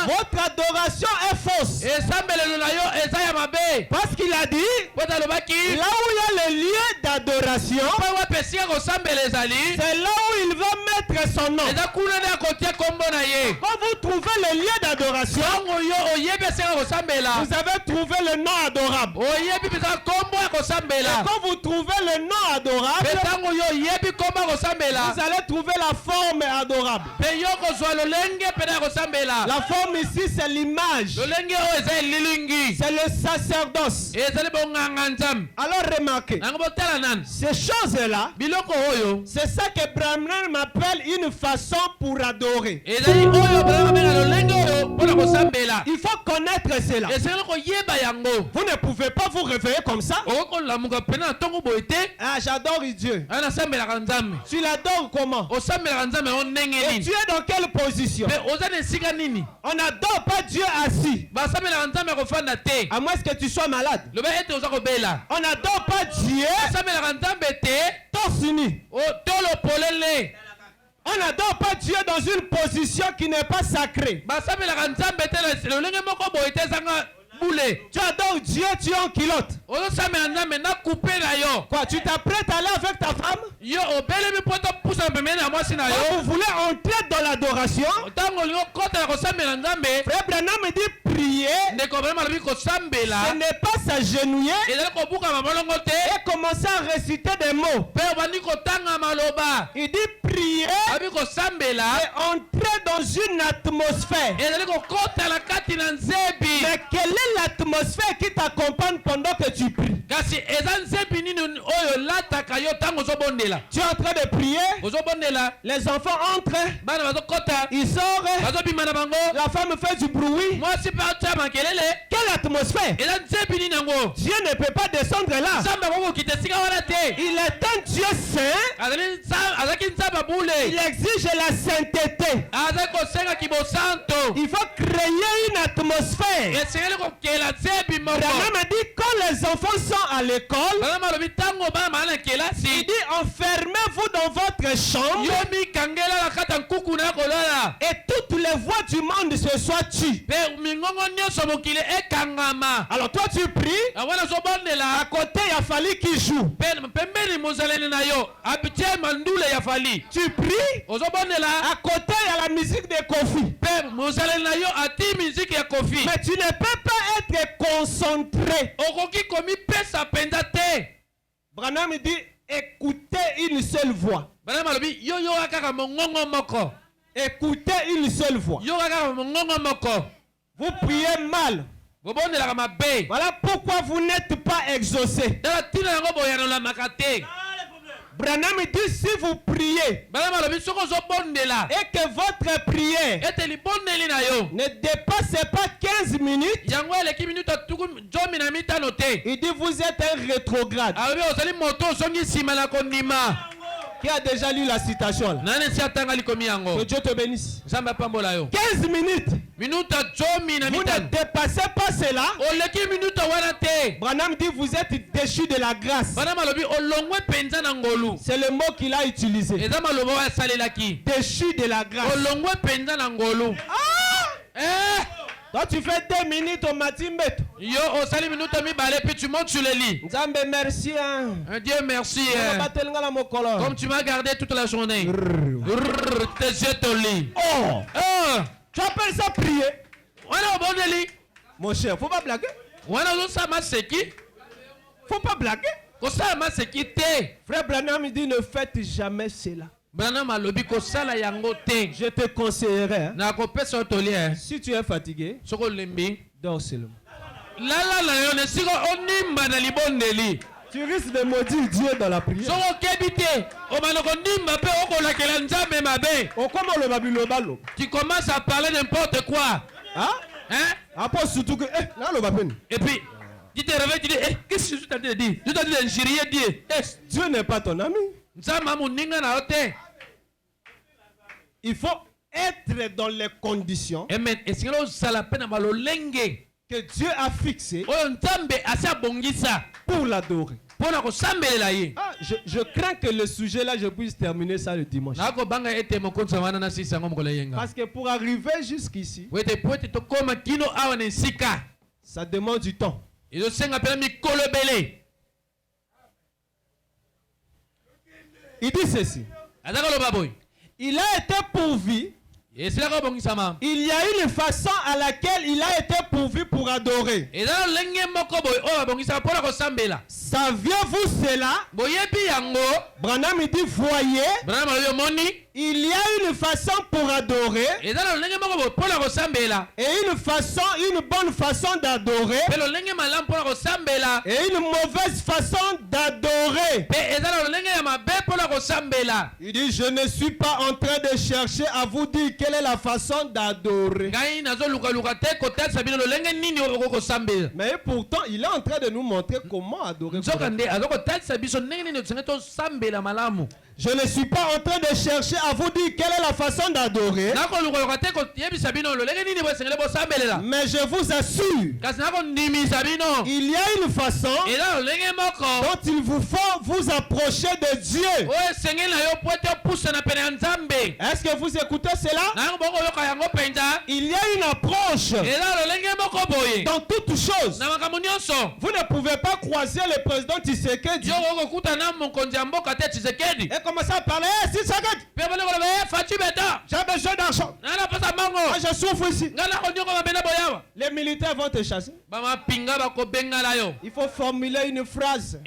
votre adoration est fausse. Parce qu'il a dit, là où il y a le lieu d'adoration, c'est là où il va mettre son nom. Quand vous trouvez le lieu d'adoration, vous avez trouvé le nom adorable. Et quand vous trouvez le nom adorable, vous allez trouver la forme adorable. La forme ici, c'est l'image. C'est le sacerdoce. Alors remarquez, ces choses-là, c'est ça que Branham m'appelle une façon pour adorer. Il faut connaître cela. Vous ne pouvez pas vous réveiller comme ça. Ah, j'adore Dieu. Tu l'adores comment? Et tu es dans quelle position? On n'adore pas Dieu assis. À moins que tu sois malade. On n'adore pas Dieu torse nu. On n'adore pas Dieu dans une position qui n'est pas sacrée. Tu adores Dieu, tu es en culotte. Quoi, tu t'apprêtes à aller avec ta femme? Quand vous voulez entrer dans l'adoration, Frère Branham me dit prier, ce n'est pas s'agenouiller et commencer à réciter des mots. Il dit prier et entrer entrer dans une atmosphère. Mais quelle est l'atmosphère qui t'accompagne pendant que tu pries? Tu es en train de prier. Les enfants entrent. Ils sortent. La femme fait du bruit. Quelle atmosphère? Dieu ne peut pas descendre là. Il est un Dieu saint. Il exige la sainteté. Il faut créer une atmosphère. Branham dit quand les enfants sont à l'école, il dit enfermez-vous dans votre chambre et toutes les voix du monde se soient tues. Alors toi tu pries, à côté il y a fallu qui joue. Tu pries, à côté il y a la musique de Kofi. Mais tu ne peux pas être concentré. Branham dit écoutez une seule voix. Écoutez une seule voix. Vous priez mal. Voilà pourquoi vous n'êtes pas exaucé. Branham dit si vous priez et que votre prière ne dépasse pas 15 minutes, il dit vous êtes un rétrograde. Qui a déjà lu la citation là? Que Dieu te bénisse. 15 minutes. Vous ne dépassez pas cela. Branham dit vous êtes déchus de la grâce. C'est le mot qu'il a utilisé. Déchus de la grâce. Toi tu fais 2 minutes au matin. Puis tu montes sur le lit. Merci. Dieu merci. Comme tu m'as gardé toute la journée. Tes yeux ton lit. Tu appelles ça prier? Mon cher, faut pas blaguer. Faut pas blaguer. Frère Branham dit ne faites jamais cela. Je te conseillerais, si tu es fatigué, dors seulement. Tu risques de maudire Dieu dans la prière. Tu commences à parler n'importe quoi. Et puis tu te réveilles, tu dis qu'est-ce que je t'ai dit? Je t'ai dit Dieu n'est pas ton ami. Il faut être dans les conditions que Dieu a fixées pour l'adorer. Je crains que le sujet là, je puisse terminer ça le dimanche. Parce que pour arriver jusqu'ici, ça demande du temps. Il dit ceci. Il a été pourvu. Il y a une façon à laquelle il a été pourvu pour adorer. Saviez-vous cela? Branham dit voyez. Il y a une façon pour adorer et une bonne façon d'adorer et une mauvaise façon d'adorer. Il dit je ne suis pas en train de chercher à vous dire quelle est la façon d'adorer. Mais pourtant il est en train de nous montrer comment adorer. Je ne suis pas en train de chercher à vous dire quelle est la façon d'adorer. Mais je vous assure, il y a une façon dont il vous faut vous approcher de Dieu. Est-ce que vous écoutez cela? Il y a une approche dans toutes choses. Vous ne pouvez pas croiser le président Tshisekedi et commencer à parler. J'ai besoin d'argent. Je souffre ici. Les militaires vont te chasser. Il faut formuler une phrase.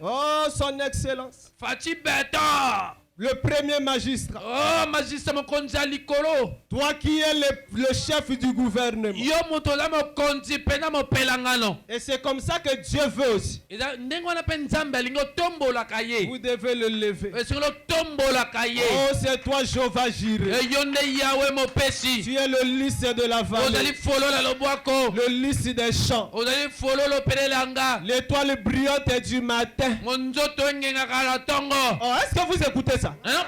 Oh, son excellence. Le premier magistrat. Oh, magistrat mokonzi ya likolo. Toi qui es le chef du gouvernement. Yo moto la mokonzi pena mopelangano. Et c'est comme ça que Dieu veut aussi. Ndenge wana pe nzambe alingi otombola kaye. Vous devez le lever. Tombola kaye. Oh, c'est toi Jéhovah Jireh. Yo nde Yahweh mopesi. Tu es le lys de la vallée. Ozali folola lobwako. Le lys des champs. Ozali fololo pelelanga. L'étoile brillante du matin. Monzoto ngenga kala tongo. Oh, est-ce que vous écoutez ça? Même un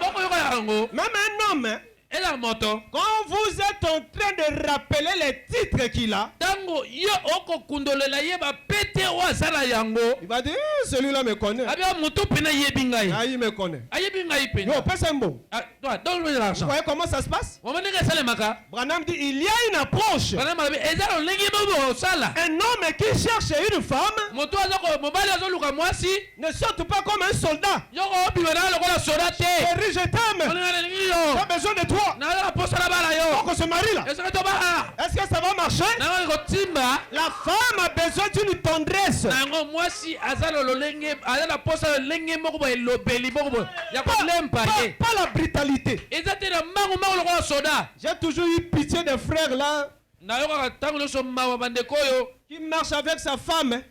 homme, hein, et la moto. Quand vous êtes en train de rappeler les titres qu'il a, tango yo oko kundolela yeba pete wa sala yango. Il va dire celui-là me connaît. Abia moto pena yebingai. Ah, il me connaît. Ayebingai pena. Yo, pèse un mot. Ah, toi, donne-lui de l'argent. Vous voyez comment ça se passe? Branham dit il y a une approche. Un homme qui cherche une femme ne saute pas comme un soldat. Chérie, je t'aime. J'ai besoin de toi. Donc on se marie là. Est-ce que ça va marcher? La femme a besoin d'une tendresse. Pas la brutalité. J'ai toujours eu pitié des frères là qui marchent avec sa femme.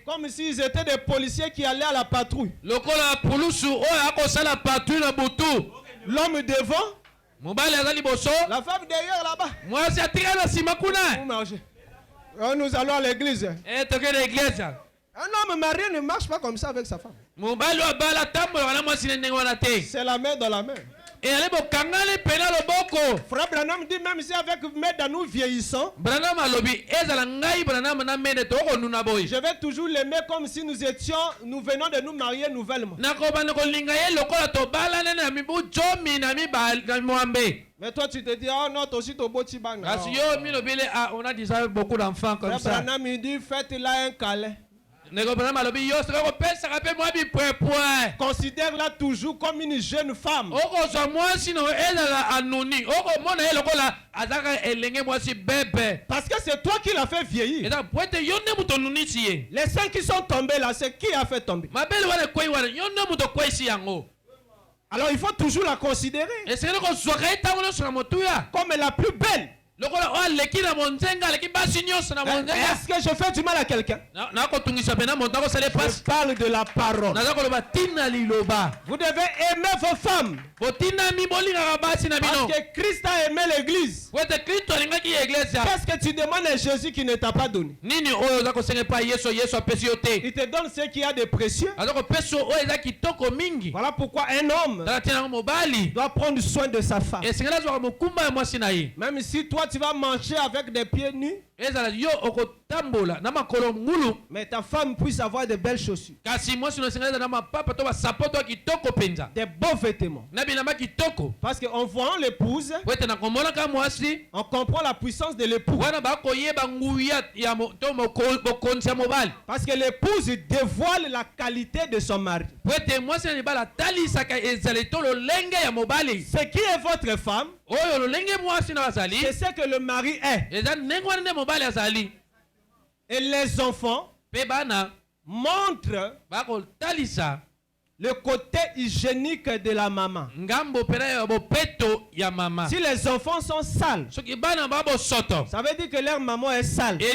Comme s'ils étaient des policiers qui allaient à la patrouille. L'homme devant, la femme derrière là-bas. Vous marchez. Nous allons à l'église. Un homme marié ne marche pas comme ça avec sa femme. C'est la main dans la main. Frère Branham dit même si avec Meda nous vieillissons, je vais toujours l'aimer comme si nous venons de nous marier nouvellement. Mais toi tu te dis, oh non, toi aussi ton beau tibang. On a déjà beaucoup d'enfants comme ça. Frère Branham dit, faites-là un câlin. Considère-la toujours comme une jeune femme. Parce que c'est toi qui l'as fait vieillir. Les seins qui sont tombés là, c'est qui a fait tomber? Alors il faut toujours la considérer comme la plus belle. Est-ce que je fais du mal à quelqu'un? Je parle de la parole. Vous devez aimer vos femmes. Parce que Christ a aimé l'église. Qu'est-ce que tu demandes à Jésus qui ne t'a pas donné? Il te donne ce qui a de précieux. Voilà pourquoi un homme doit prendre soin de sa femme. Même si toi tu vas marcher avec des pieds nus, mais ta femme puisse avoir de belles chaussures, des beaux vêtements. Parce qu'en voyant l'épouse, on comprend la puissance de l'époux. Parce que l'épouse dévoile la qualité de son mari. Ce qui est votre femme, c'est ce que le mari est. Et les enfants montrent le côté hygiénique de la maman. Si les enfants sont sales, ça veut dire que leur maman est sale. Une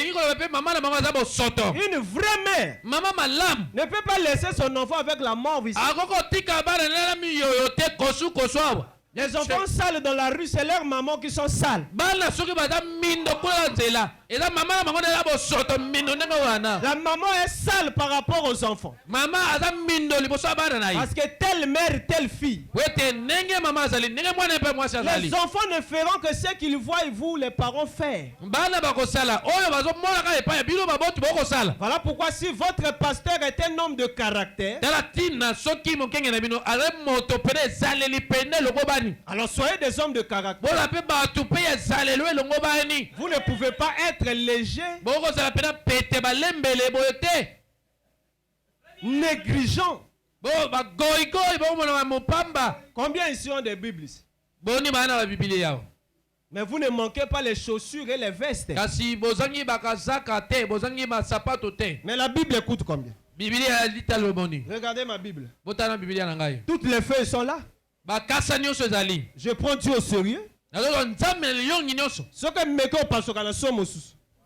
vraie mère ne peut pas laisser son enfant avec la mort ici. Les enfants sales dans la rue, c'est leurs mamans qui sont sales. La maman est sale par rapport aux enfants. Parce que telle mère, telle fille. Les enfants ne feront que ce qu'ils voient vous, les parents, faire. Voilà pourquoi si votre pasteur est un homme de caractère, alors soyez des hommes de caractère. Vous ne pouvez pas être léger, négligent. Combien ici ont des Bibles? Mais vous ne manquez pas les chaussures et les vestes. Mais la Bible coûte combien? Regardez ma Bible. Toutes les feuilles sont là. Je prends Dieu au sérieux.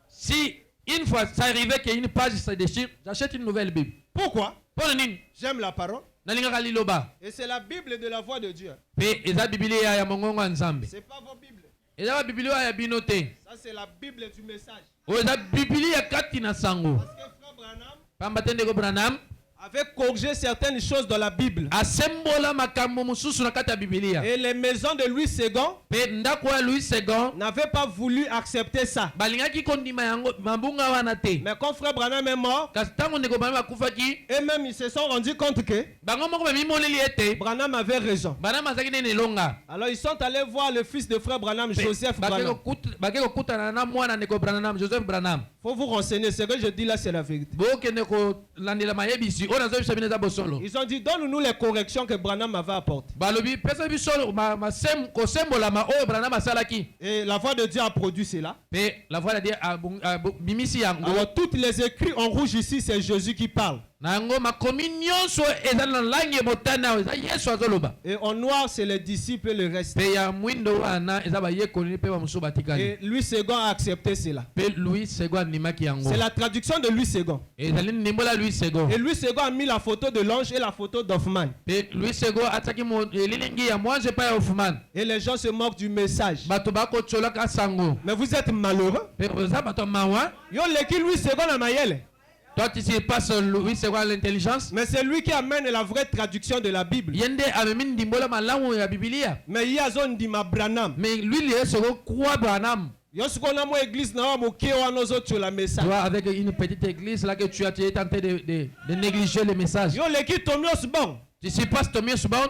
Si une fois ça arrivait qu'une page se déchire, j'achète une nouvelle Bible. Pourquoi? J'aime la parole. Et c'est la Bible de la voix de Dieu. C'est pas vos Bibles. Ça c'est la Bible du message. Parce que Frère Branham avait corrigé certaines choses dans la Bible. Et les maisons de Louis II n'avaient pas voulu accepter ça. Mais quand Frère Branham est mort, eux-mêmes ils se sont rendus compte que Branham avait raison. Alors ils sont allés voir le fils de Frère Branham, Joseph Branham. Faut vous renseigner, ce que je dis là c'est la vérité. Ils ont dit donne-nous les corrections que Branham avait apportées. Et la voix de Dieu a produit cela. Alors toutes les écrits en rouge ici c'est Jésus qui parle. Et en noir c'est les disciples et le reste. Et Louis II a accepté cela. C'est la traduction de Louis II. Et Louis II a mis la photo de l'ange et la photo d'Hoffman. Et les gens se moquent du message. Mais vous êtes malheureux. Yo leki Louis II na mayele. Toi tu sais pas Louis II l'intelligence. Mais c'est lui qui amène la vraie traduction de la Bible. Mais il y a zone di ma Branham. Mais lui il est quoi Branham? Toi avec une petite église là que tu as tenté de négliger le message. Tu sais pas Thomas Bon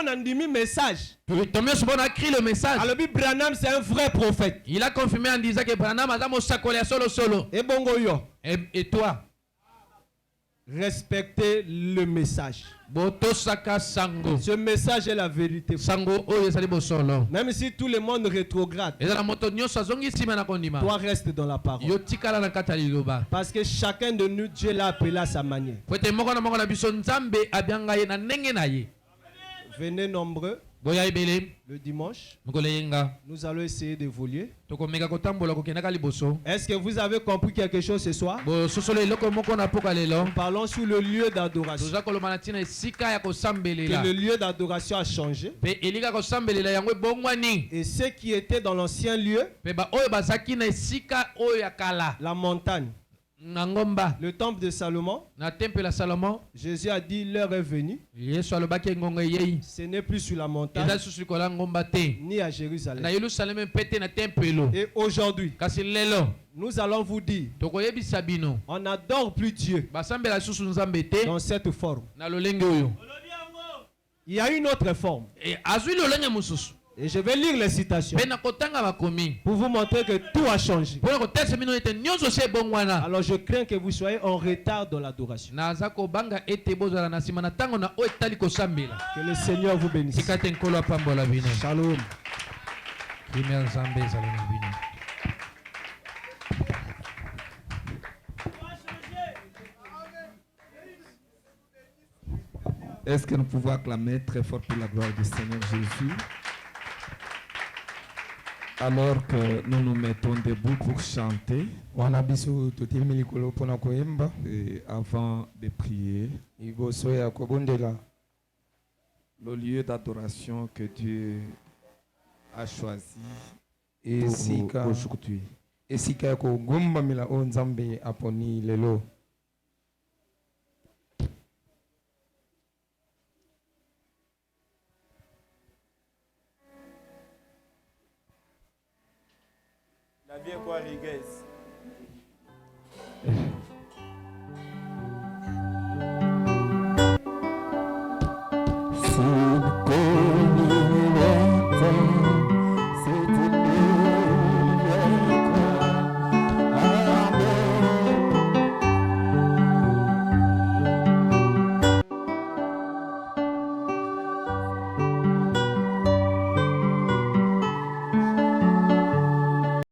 a dit message. Thomas Bon a écrit le message. Alors Branham c'est un vrai prophète. Il a confirmé en disant que Branham a sacolé solo. Et bongo yo. Et toi? Respectez le message. Ce message est la vérité. Même si tout le monde rétrograde, toi reste dans la parole. Parce que chacun de nous, Dieu l'a appelé à sa manière. Venez nombreux. Le dimanche, nous allons essayer d'évoluer. Est-ce que vous avez compris quelque chose ce soir? Nous parlons sur le lieu d'adoration. Que le lieu d'adoration a changé. Et ceux qui étaient dans l'ancien lieu, la montagne, le temple de Salomon, Jésus a dit l'heure est venue. Ce n'est plus sur la montagne ni à Jérusalem. Et aujourd'hui, nous allons vous dire, on n'adore plus Dieu dans cette forme. Il y a une autre forme. Et je vais lire les citations pour vous montrer que tout a changé. Alors je crains que vous soyez en retard dans l'adoration. Que le Seigneur vous bénisse. Shalom. Est-ce que nous pouvons acclamer très fort pour la gloire du Seigneur Jésus? Alors que nous nous mettons debout pour chanter, et avant de prier, le lieu d'adoration que Dieu a choisi pour aujourd'hui. La vie est quoi, Riguez?